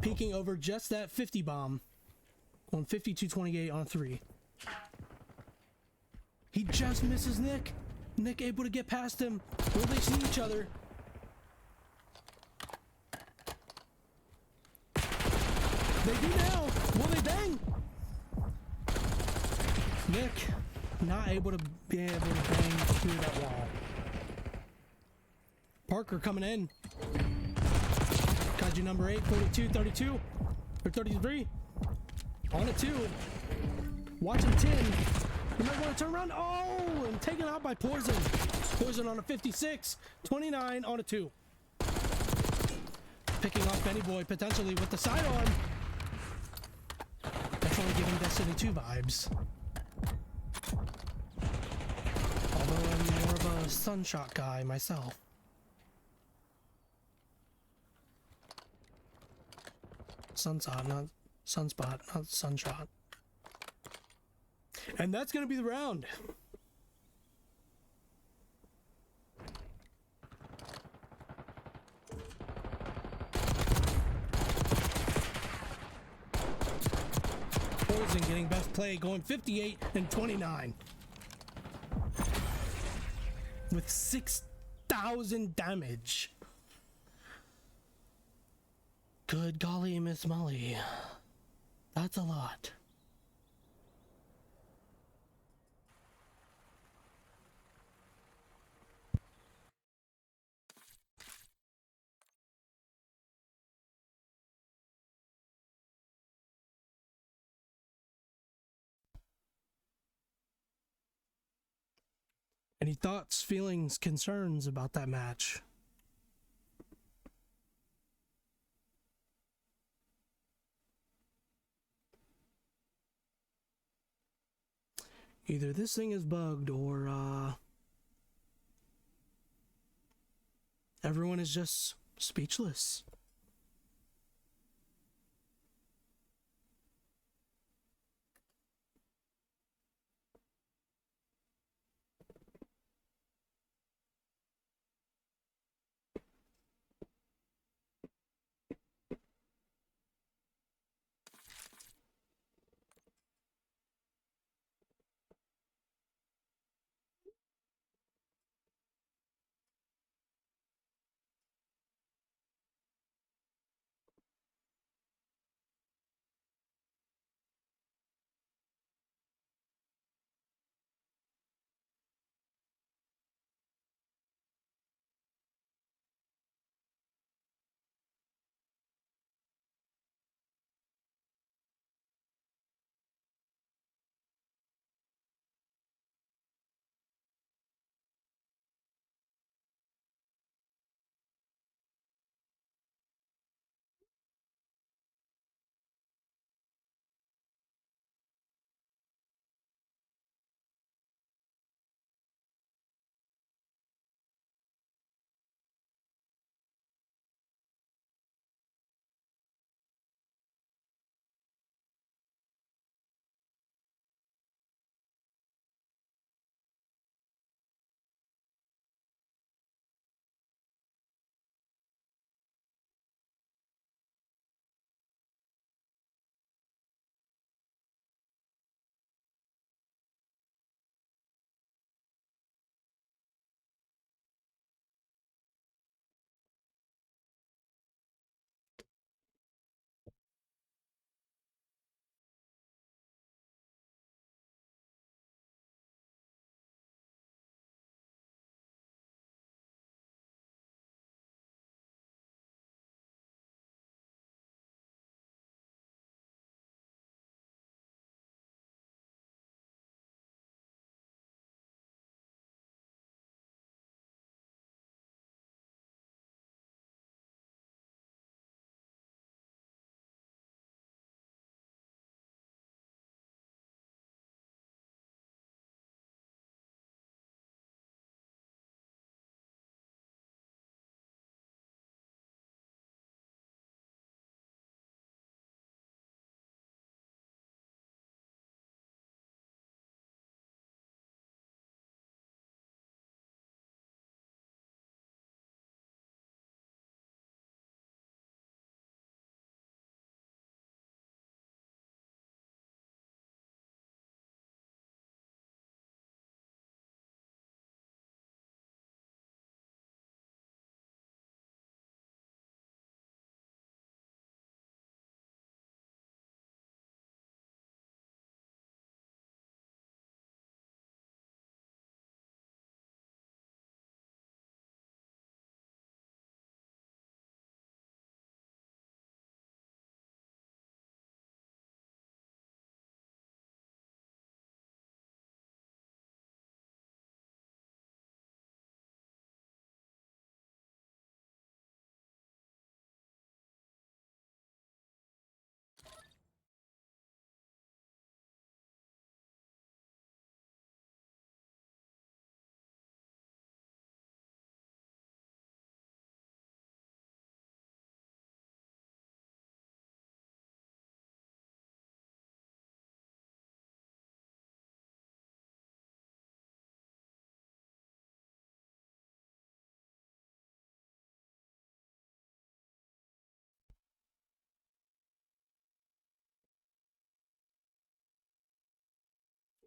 Peeking over just that 50 bomb. On 52-28 on a 3. He just misses Nick. Nick able to get past him. Will they see each other? They do now. Will they bang? Nick not able to be able to bang through that wall. Parker coming in. Kaiju number 8, 42, 32, or 33. On a 2. Watching 10. You might want to turn around. Oh, and taken out by Poison. Poison on a 56, 29 on a 2. Picking off Benny Boy potentially with the sidearm. Definitely giving Destiny 2 vibes. Although I'm more of a Sunshot guy myself. Sunspot, not Sunshot. And that's going to be the round. Poison getting best play, going 58 and 29. With 6,000 damage. Good golly, Miss Molly. That's a lot. Any thoughts, feelings, concerns about that match? Either this thing is bugged or everyone is just speechless.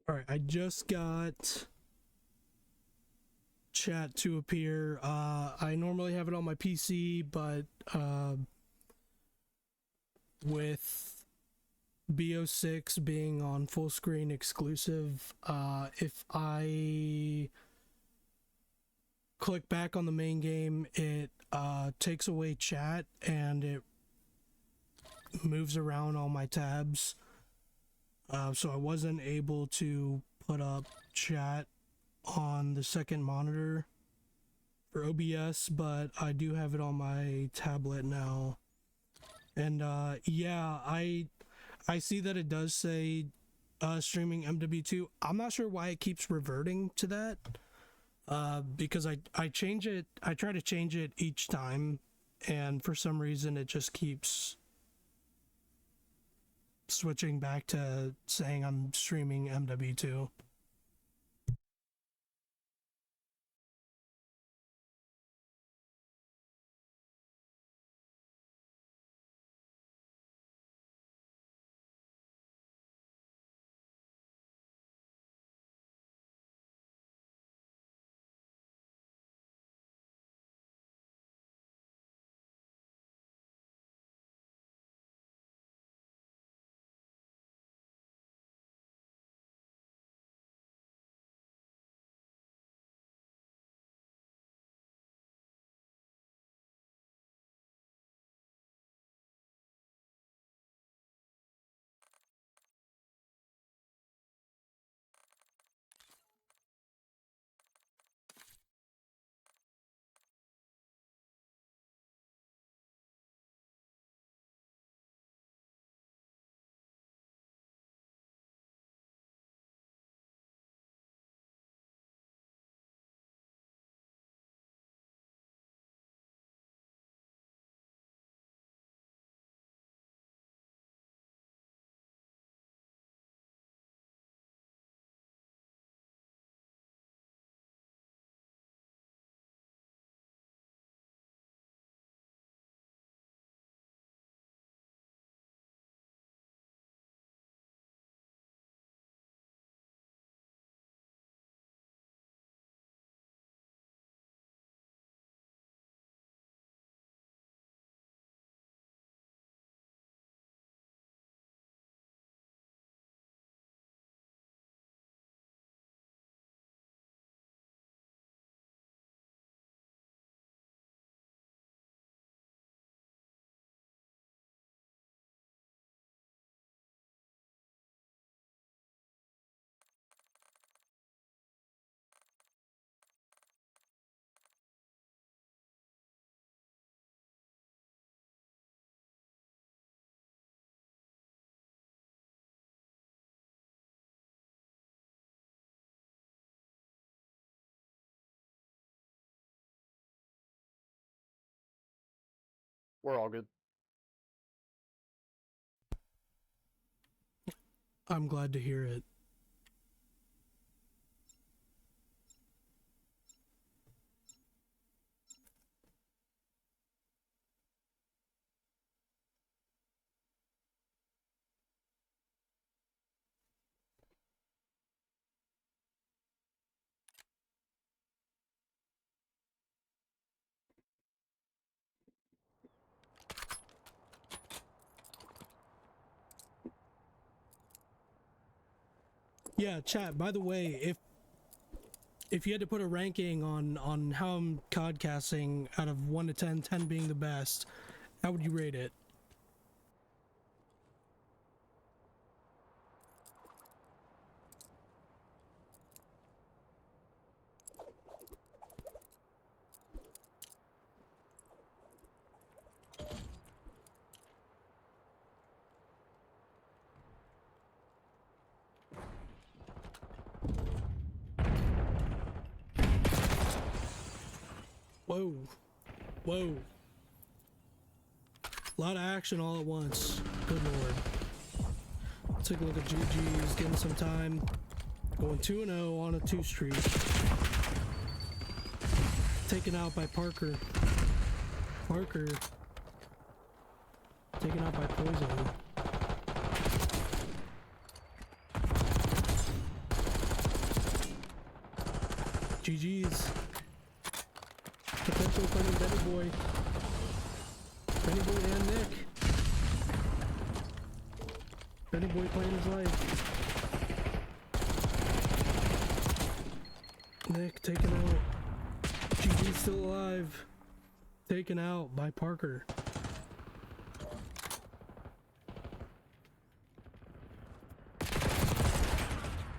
Alright, I just got chat to appear. I normally have it on my PC, but with BO6 being on full screen exclusive, if I click back on the main game, it takes away chat and it moves around all my tabs. So I wasn't able to put up chat on the second monitor for OBS, but I do have it on my tablet now. And yeah, I see that it does say streaming MW2. I'm not sure why it keeps reverting to that. Because I change it, I try to change it each time, and for some reason it just keeps switching back to saying I'm streaming MW2. We're all good. I'm glad to hear it. Yeah, chat, by the way, if you had to put a ranking on how I'm codcasting out of 1 to 10, 10 being the best, how would you rate it? Whoa. Whoa. A lot of action all at once. Good lord. Take a look at GG's, getting some time. Going 2-0 on a 2 streak. Taken out by Parker. Parker. Taken out by Poison. GG's. Potential fighting Benny Boy. Benny Boy and Nick. Benny Boy playing his life. Nick taken out. GG's still alive. Taken out by Parker.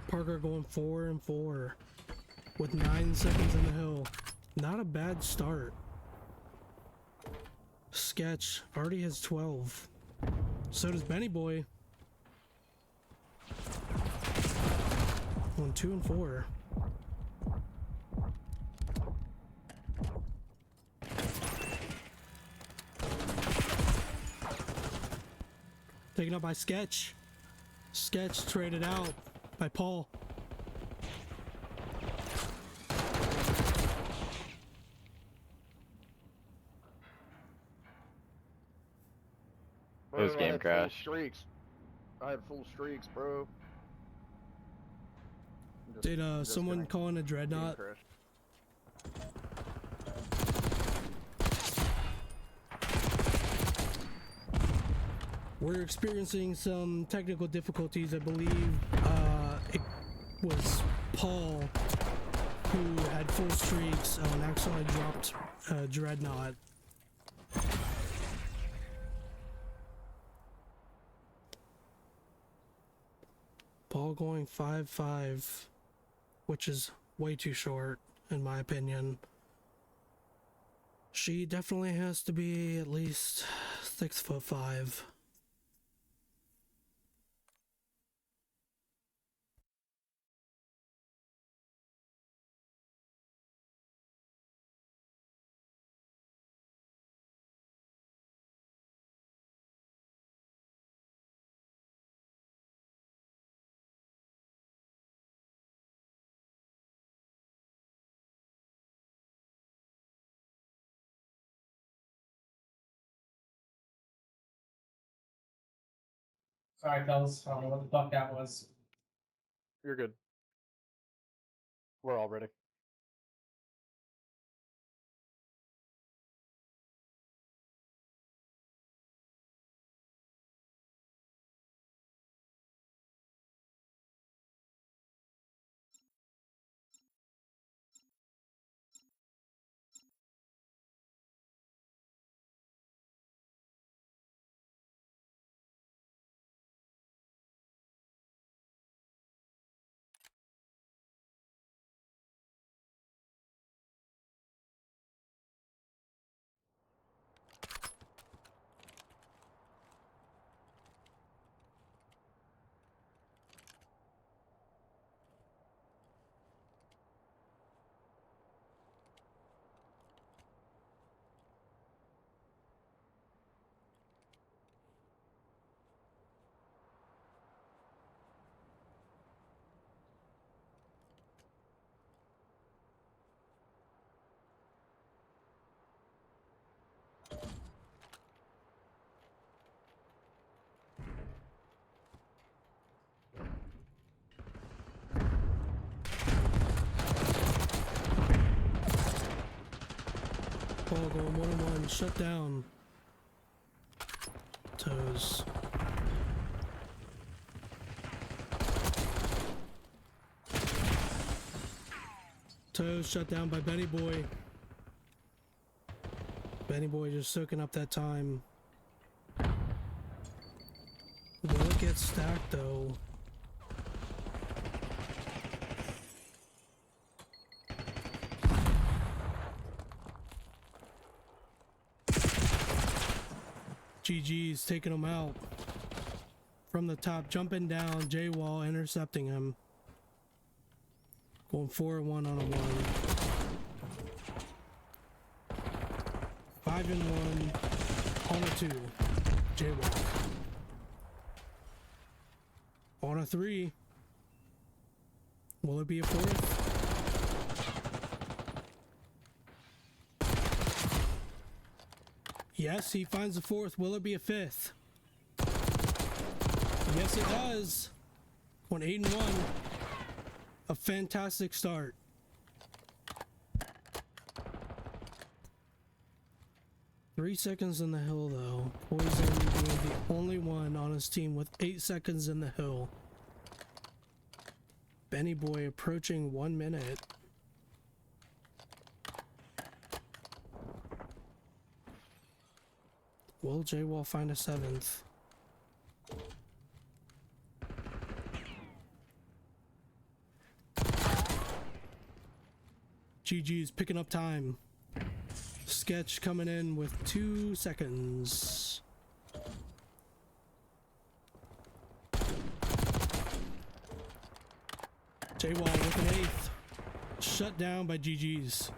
Parker going 4-4 with 9 seconds in the hill. Not a bad start. Sketch already has 12. So does Benny Boy. Going 2-4. Taken up by Sketch. Sketch traded out by Paul. Bro, This I game had crashed. Full streaks. I had full streaks, bro. Did someone call in a dreadnought? We're experiencing some technical difficulties. I believe it was Paul who had full streaks and accidentally dropped dreadnought. Paul going 5-5, which is way too short in my opinion. She definitely has to be at least 6'5". Sorry, fellas. I don't know what the fuck that was. You're good. We're all ready. Paul going 1-1, shut down. Toes. Toes shut down by Benny Boy. Benny Boy just soaking up that time. Will it get stacked though? GG's taking him out. From the top, jumping down, J-Wall intercepting him. Going 4-1 on a 1. 5-1 on a 2. J-Wall. On a 3. Will it be a 4th? Yes, he finds the 4th. Will it be a 5th? Yes, it does. Going 8-1. A fantastic start. 3 seconds in the hill though. Poison being the only one on his team with 8 seconds in the hill. Benny Boy approaching 1 minute. Will J-Wall find a 7th? GG's picking up time. Sketch coming in with 2 seconds. J-Wall with an 8th. Shut down by GG's.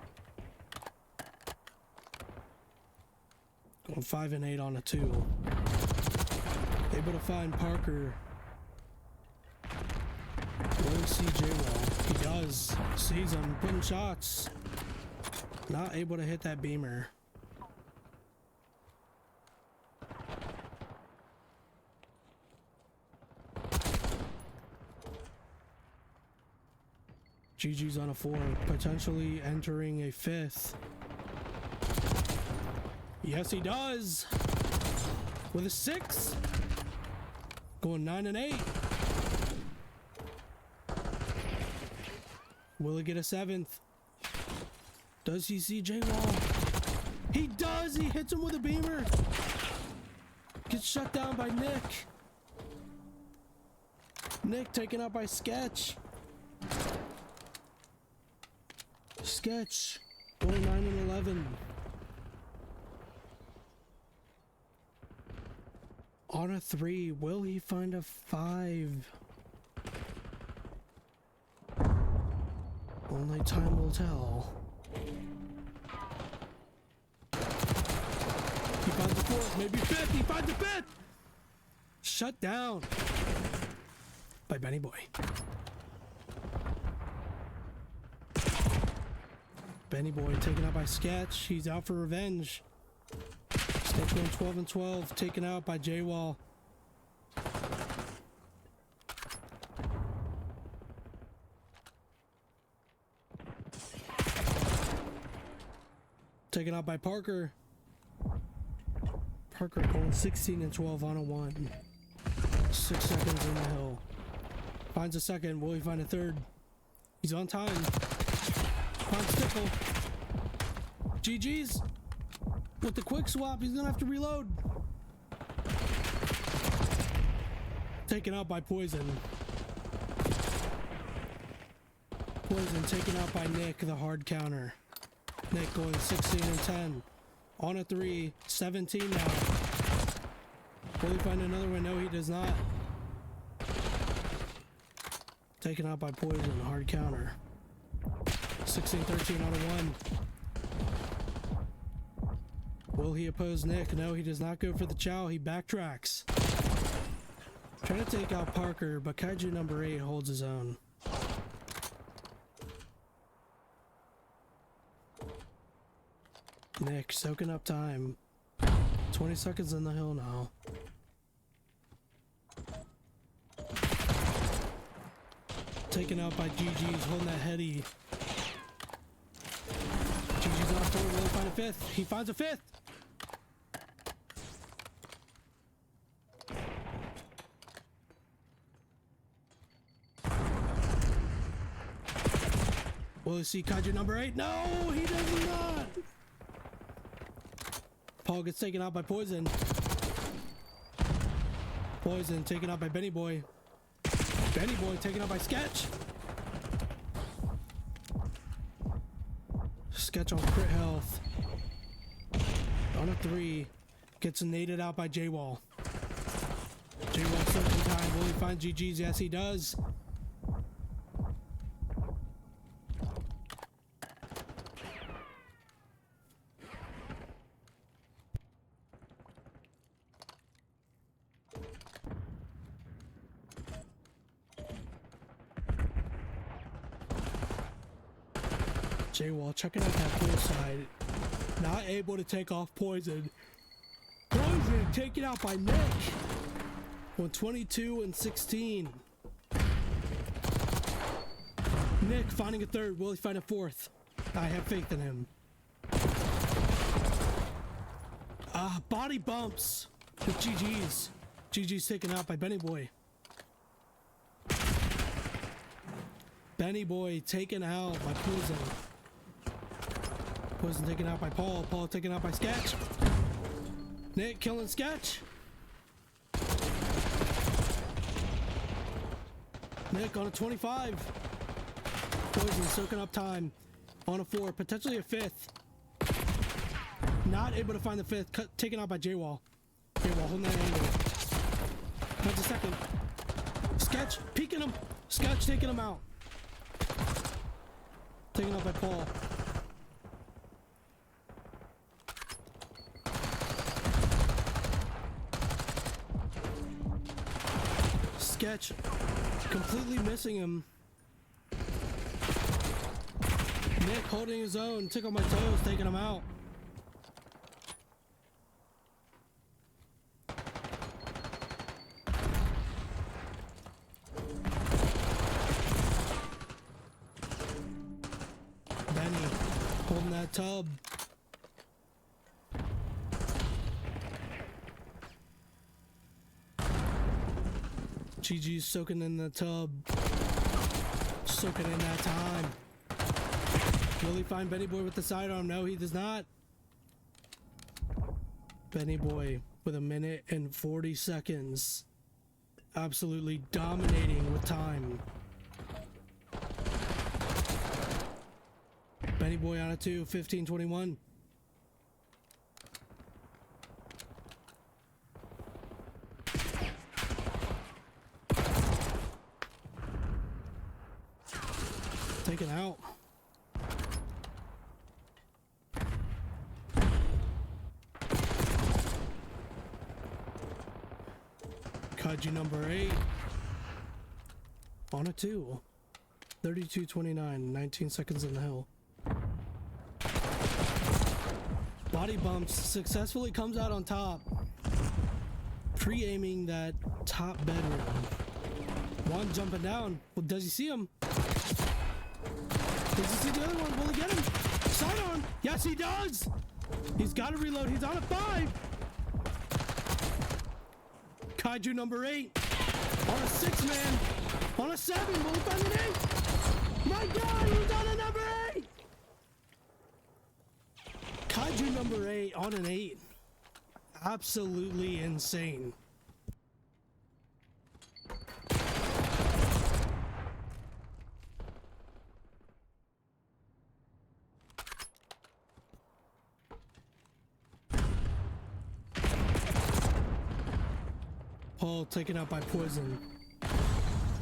Going 5 and 8 on a 2. Able to find Parker. Will he see J-Wall? He does. Sees him putting shots. Not able to hit that beamer. GG's on a 4, potentially entering a 5th. Yes, he does. With a 6. Going 9 and 8. Will he get a 7th? Does he see J-Wall? He does! He hits him with a beamer! Gets shut down by Nick. Nick taken out by Sketch. Sketch. Going 9 and 11. On a 3, will he find a 5? Only time will tell. He finds the 4th, maybe 5th, he finds the 5th! Shut down by Benny Boy. Benny Boy taken out by Sketch, he's out for revenge. Sketch going 12 and 12, taken out by J-Wall. Taken out by Parker. Parker going 16 and 12 on a 1. 6 seconds in the hill. Finds a 2nd. Will he find a 3rd? He's on time. Finds Tickle. GG's. With the quick swap, he's gonna have to reload. Taken out by Poison. Poison taken out by Nick, the hard counter. Nick going 16 and 10. On a 3, 17 now. Will he find another one? No, he does not. Taken out by Poison, hard counter. 16-13 on a 1. Will he oppose Nick? No, he does not go for the chow. He backtracks. Trying to take out Parker, but Kaiju number 8 holds his own. Nick soaking up time. 20 seconds in the hill now. Taken out by GG's, holding that heady. GG's on a 4, will he find a 5th? He finds a 5th! Will he see Kaiju number 8? No, he does not! Paul gets taken out by Poison. Poison taken out by Benny Boy. Benny Boy taken out by Sketch. Sketch on crit health. On a 3. Gets naded out by J-Wall. J-Wall soaking time. Will he find GG's? Yes, he does. J-Wall checking out that pool side. Not able to take off Poison. Poison taken out by Nick. On 22 and 16. Nick finding a 3rd. Will he find a 4th? I have faith in him. Body bumps with GG's. GG's taken out by Benny Boy. Benny Boy taken out by Poison. Poison taken out by Paul. Paul taken out by Sketch. Nick killing Sketch. Nick on a 25. Poison soaking up time. On a 4, potentially a 5th. Not able to find the 5th. Taken out by J-Wall. J-Wall holding that angle. That's a second. Sketch peeking him. Sketch taking him out. Taken out by Paul. Sketch completely missing him. Nick holding his own, tickle my toes, taking him out. Benny holding that tub. GG's soaking in the tub. Soaking in that time. Will he find Benny Boy with the sidearm? No, he does not. Benny Boy with 1 minute and 40 seconds. Absolutely dominating with time. Benny Boy on a 2, 15-21. Taken out. Kaiju number 8 on a 2. 32-29, 19 seconds in the hill. Body bumps, successfully comes out on top. Pre-aiming that top bedroom. One jumping down. Well, does he see him? Does he see the other one? Will he get him? Sidearm! Yes, he does! He's got to reload. He's on a 5. Kaiju number 8 on a 6 man. On a 7. Will he find an 8? My God, he's on a number 8! Kaiju number 8 on an 8. Absolutely insane. Paul taken out by Poison.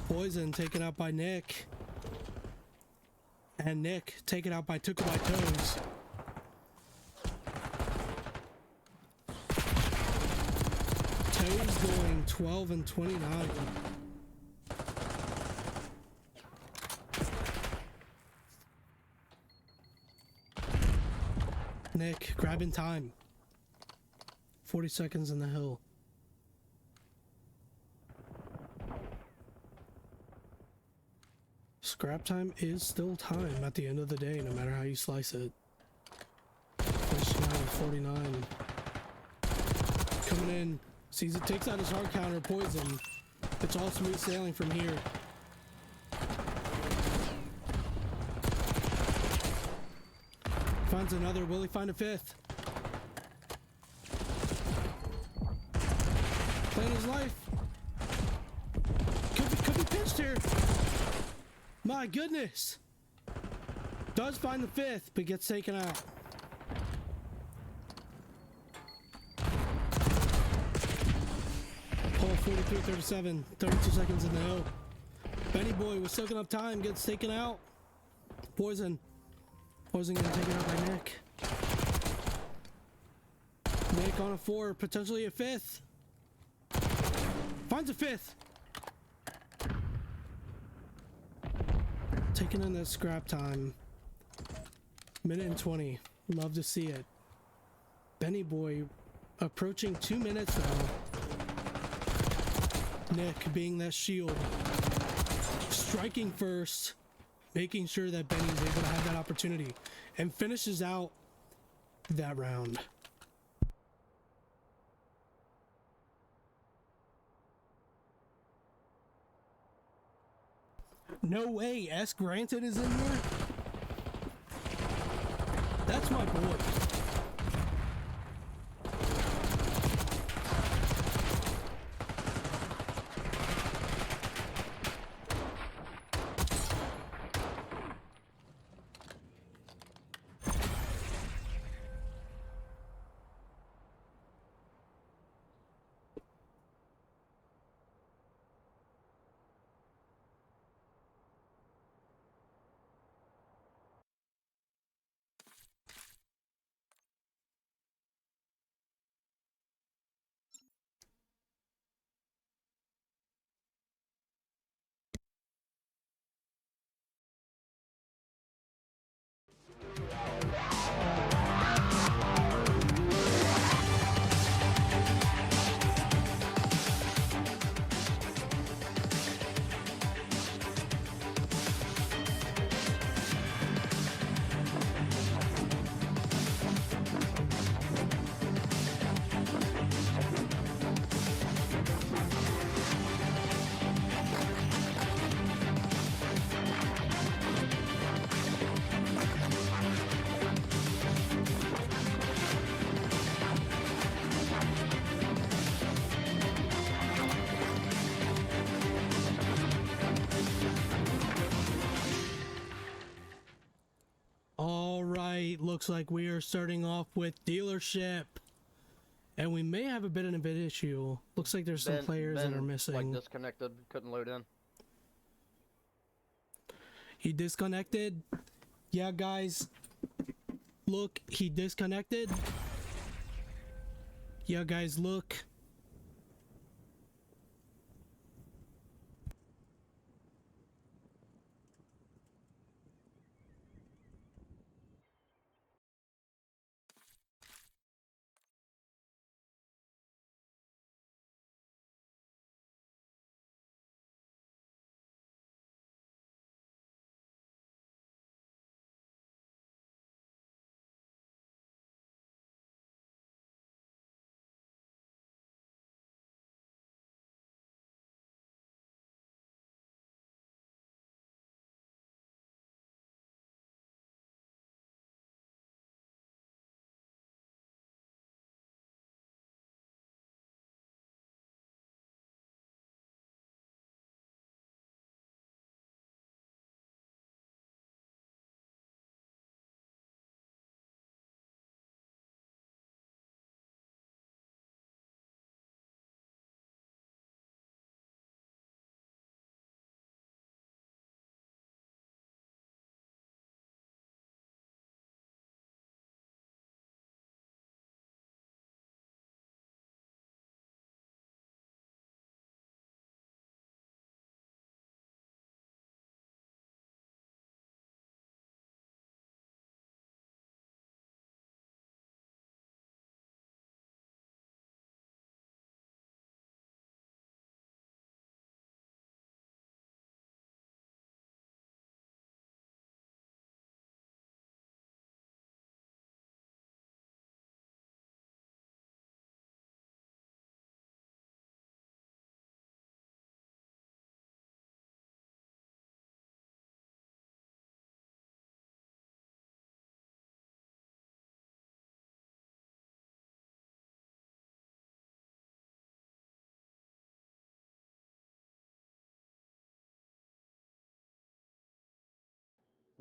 Poison taken out by Nick. And Nick taken out by Tickle My Toes. Toes going 12 and 29. Nick grabbing time. 40 seconds in the hill. Scrap time is still time at the end of the day, no matter how you slice it. 49. Coming in, sees it, takes out his hard counter, Poison. It's all smooth sailing from here. Finds another. Will he find a 5th? Playing his life. Could be pinched here. My goodness. Does find the 5th, but gets taken out. Paul 43-37, 32 seconds in the hill. Benny Boy was soaking up time, gets taken out. Poison getting taken out by Nick. Nick on a 4, potentially a 5th. Finds a 5th. Taking in that scrap time. 1 minute and 20. Love to see it. Benny Boy approaching 2 minutes now. Nick being that shield. Striking first. Making sure that Benny is able to have that opportunity. And finishes out that round. No way, S. Granted is in there? That's my boy. Alright, looks like we are starting off with dealership. And we may have a bit of an issue. Looks like there's some players that are missing. Like disconnected, couldn't load in. He disconnected? Yeah, guys. Look, he disconnected. Yeah, guys, look.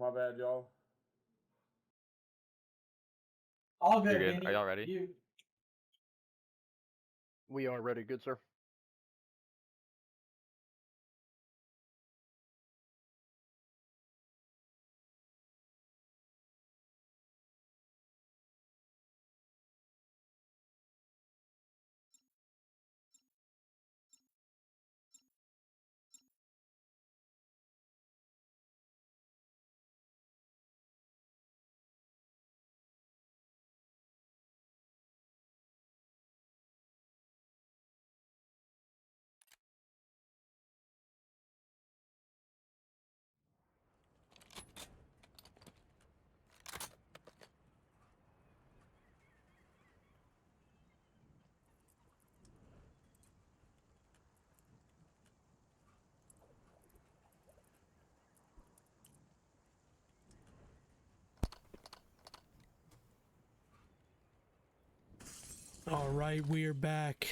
My bad, y'all. All good, You're good. Danny. Are y'all ready? You We are ready, good sir. All right, we're back.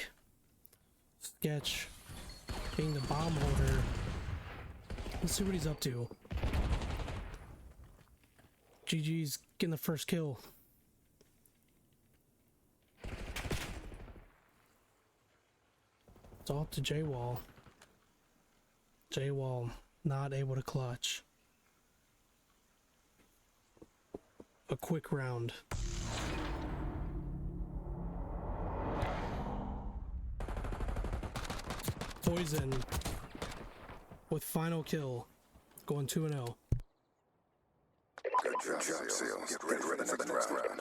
Sketch being the bomb holder. Let's see what he's up to. GG's getting the first kill. It's all up to J-Wall. J-Wall not able to clutch. A quick round. Poison with final kill, going 2-0. Good job, Seals. Get ready for the next round.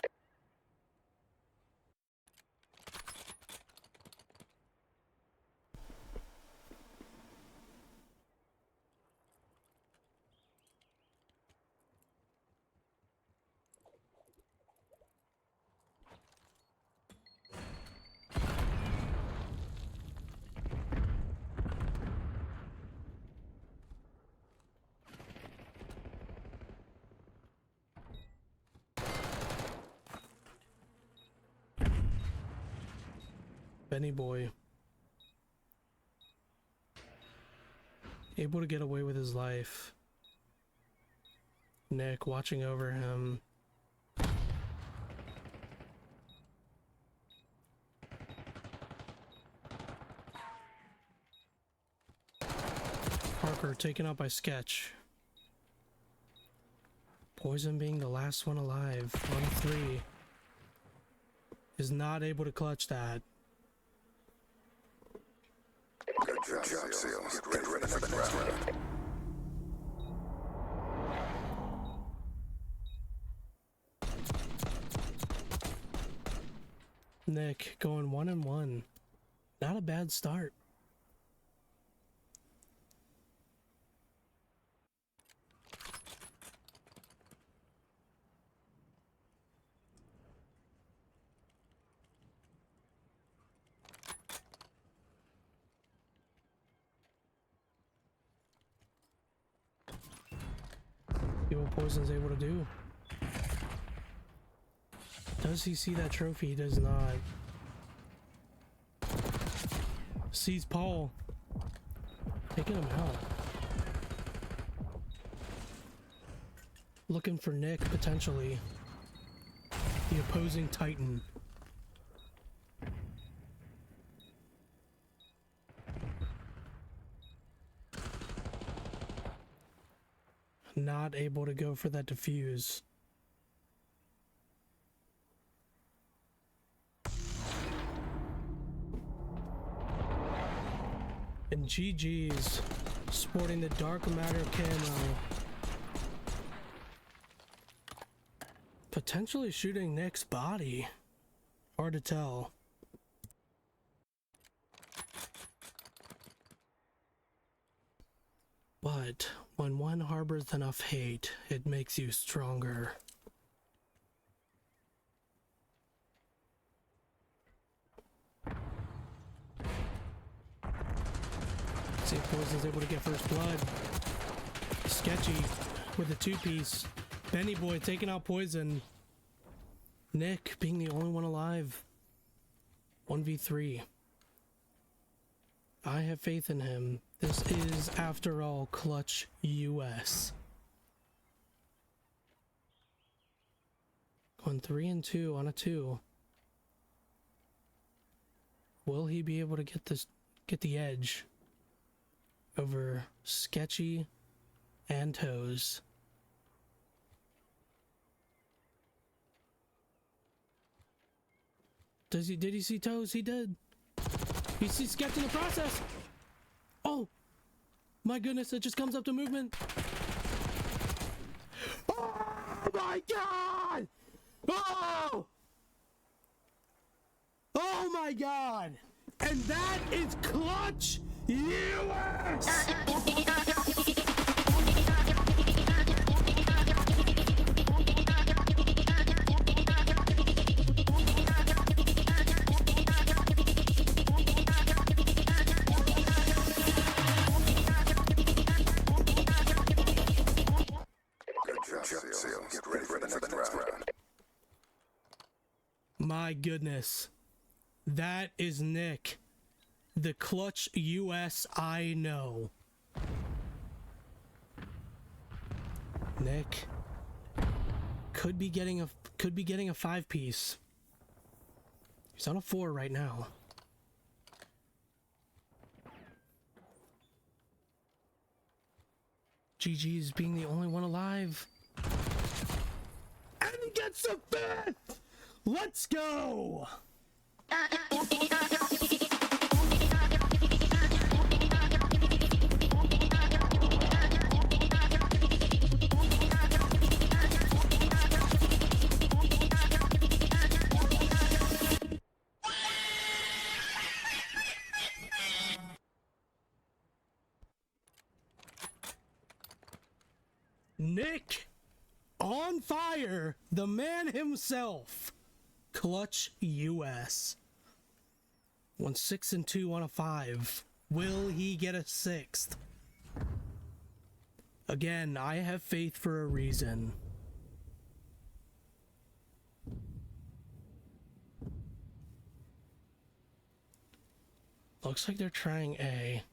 Benny boy. Able to get away with his life. Nick watching over him. Parker taken out by Sketch. Poison being the last one alive. 1-3. Is not able to clutch that. Good job, Seals. Get ready for the next round. Nick going 1-1. Not a bad start. See what Poison's able to do. Does he see that trophy? He does not. Sees Paul. Taking him out. Looking for Nick, potentially. The opposing Titan. Not able to go for that defuse. And GG's sporting the dark matter camo. Potentially shooting Nick's body. Hard to tell. But when one harbors enough hate, it makes you stronger. See if Poison's able to get first blood. Sketchy with a two-piece. Benny boy taking out Poison. Nick being the only one alive. 1v3. I have faith in him. This is, after all, Clutch US. Going 3-2 on a 2. Will he be able to get the edge over Sketchy and Toes? Did he see Toes? He did. He sees Sketch in the process. Oh my goodness, it just comes up to movement. Oh my god! Oh my god! And that is Clutch US! My goodness. That is Nick. The clutch US I know. Nick could be getting a 5-piece. He's on a 4 right now. GG's being the only one alive. And he gets a 5th! Let's go! Nick on fire, the man himself. Clutch US. 1 6 and 2 on a 5. Will he get a 6th? Again, I have faith for a reason. Looks like they're trying A.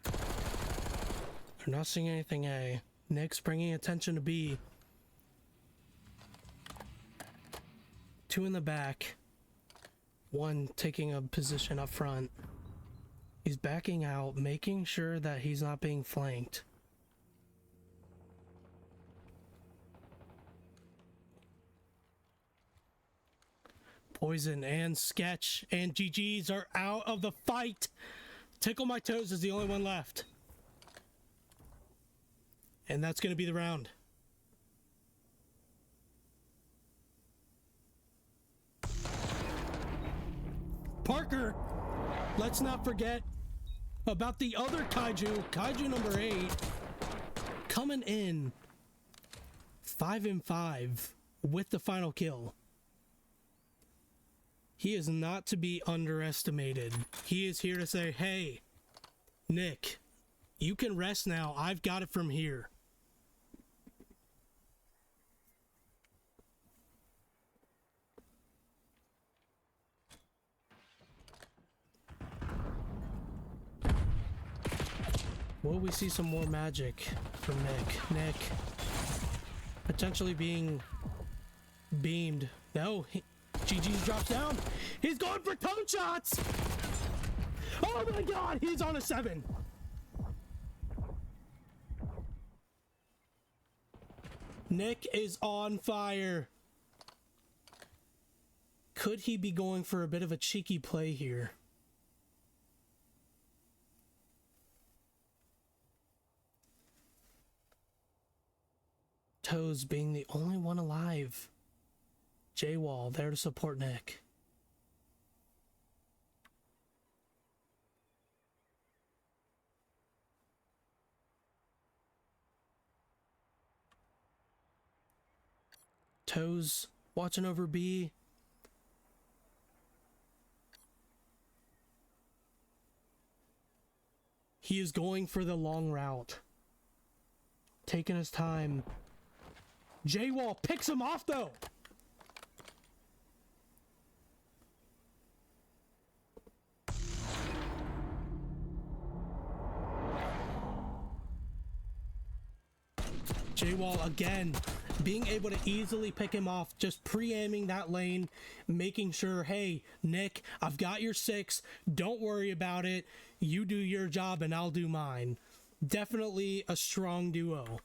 They're not seeing anything A. Nick's bringing attention to B. 2 in the back. 1 taking a position up front. He's backing out, making sure that he's not being flanked. Poison and Sketch and GG's are out of the fight. Tickle My Toes is the only one left. And that's going to be the round. Parker, let's not forget about the other Kaiju number 8, coming in 5 and 5 with the final kill. He is not to be underestimated. He is here to say, hey, Nick, you can rest now. I've got it from here. Will we see some more magic from Nick? Nick potentially being beamed. No, GG drops down. He's going for tone shots. Oh my god, he's on a 7. Nick is on fire. Could he be going for a bit of a cheeky play here? Toes being the only one alive. J-Wall there to support Nick. Toes watching over B. He is going for the long route. Taking his time. J-Wall picks him off though. J-Wall again being able to easily pick him off, just pre-aiming that lane, making sure, hey, Nick, I've got your 6. Don't worry about it. You do your job and I'll do mine. Definitely a strong duo.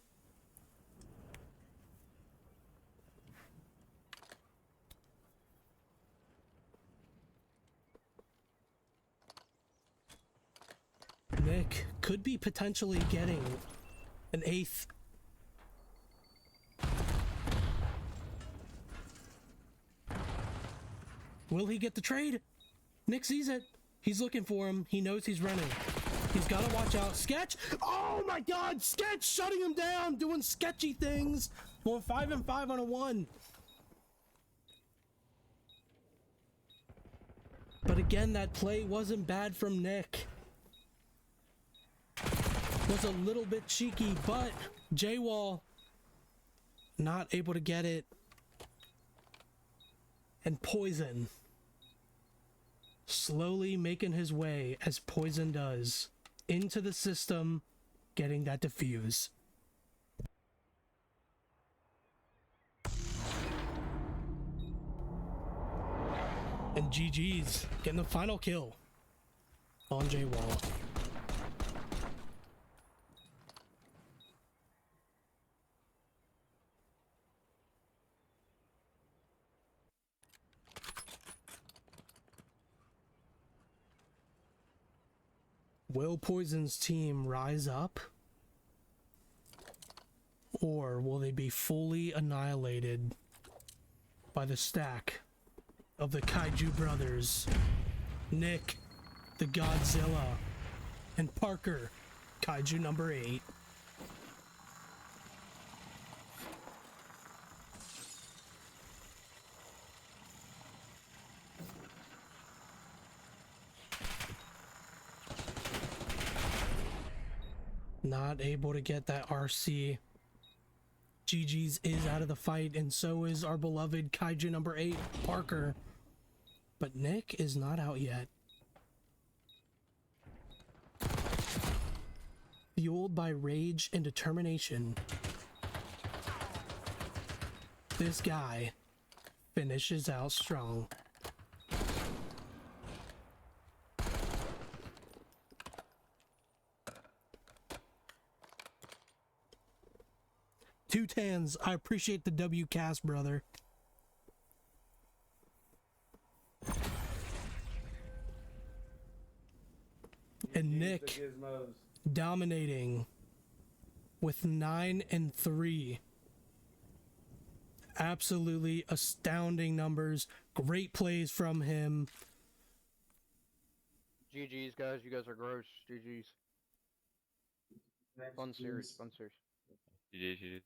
Nick could be potentially getting an 8th. Will he get the trade? Nick sees it. He's looking for him. He knows he's running. He's got to watch out. Sketch! Oh my god! Sketch shutting him down! Doing sketchy things! Going 5 and 5 on a 1. But again, that play wasn't bad from Nick. Was a little bit cheeky, but J-Wall not able to get it. And Poison slowly making his way, as Poison does, into the system, getting that defuse. And GG's getting the final kill on J-Wall. Will Poison's team rise up? Or will they be fully annihilated by the stack of the Kaiju brothers, Nick, the Godzilla, and Parker, Kaiju number 8? Not able to get that RC. GG's is out of the fight, and so is our beloved Kaiju number 8, Parker. But Nick is not out yet. Fueled by rage and determination, this guy finishes out strong. Two tans, I appreciate the W cast, brother. And Nick Gizmos. dominating with 9-3. Absolutely astounding numbers. Great plays from him. GG's, guys. You guys are gross. GG's. Fun series. Fun series. GG.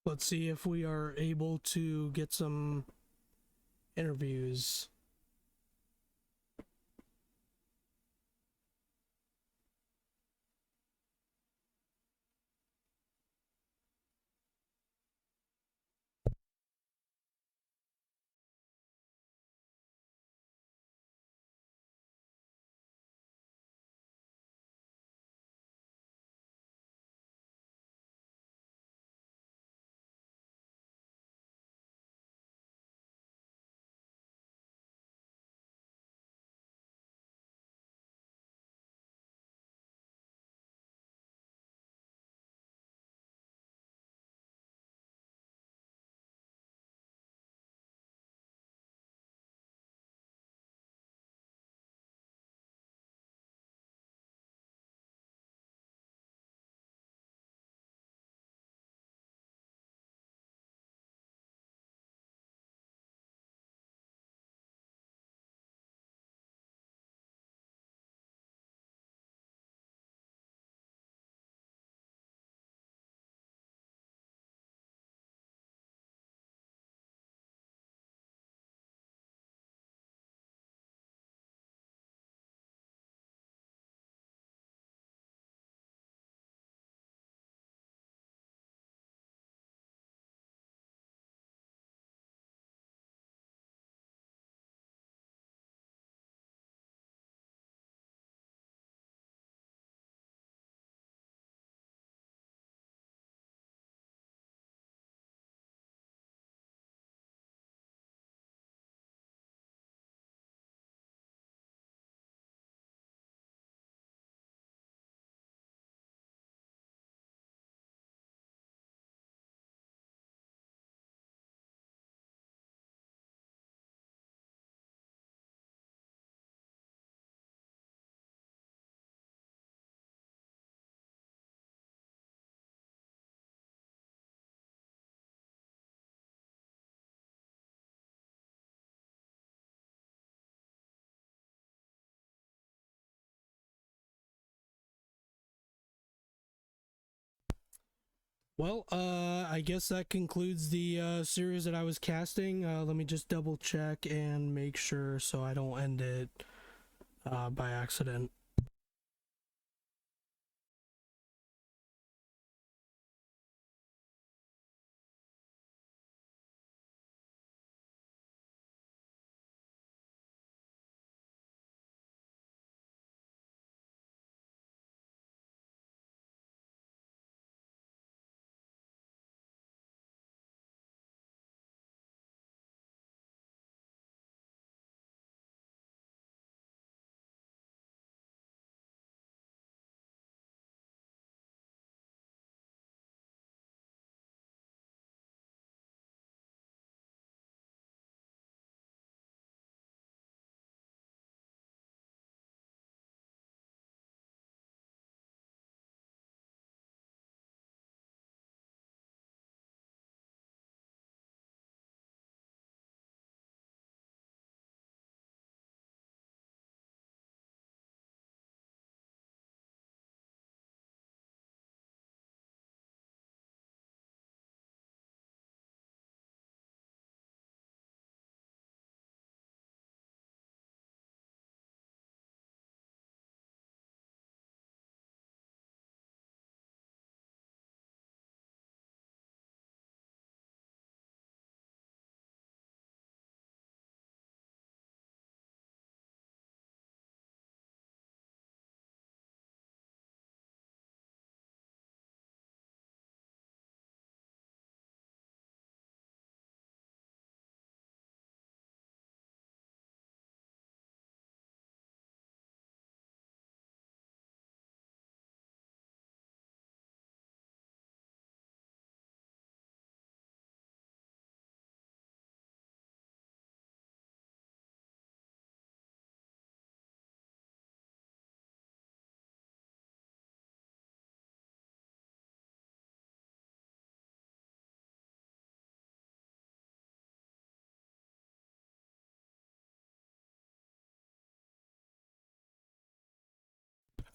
Let's see if we are able to get some interviews. Well, I guess that concludes the series that I was casting. Let me just double check and make sure so I don't end it by accident.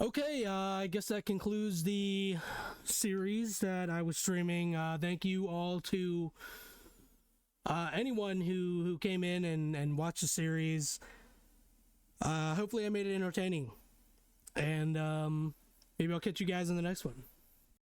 Okay, I guess that concludes the series that I was streaming. Thank you all to anyone who came in and watched the series. Hopefully I made it entertaining. And maybe I'll catch you guys in the next one.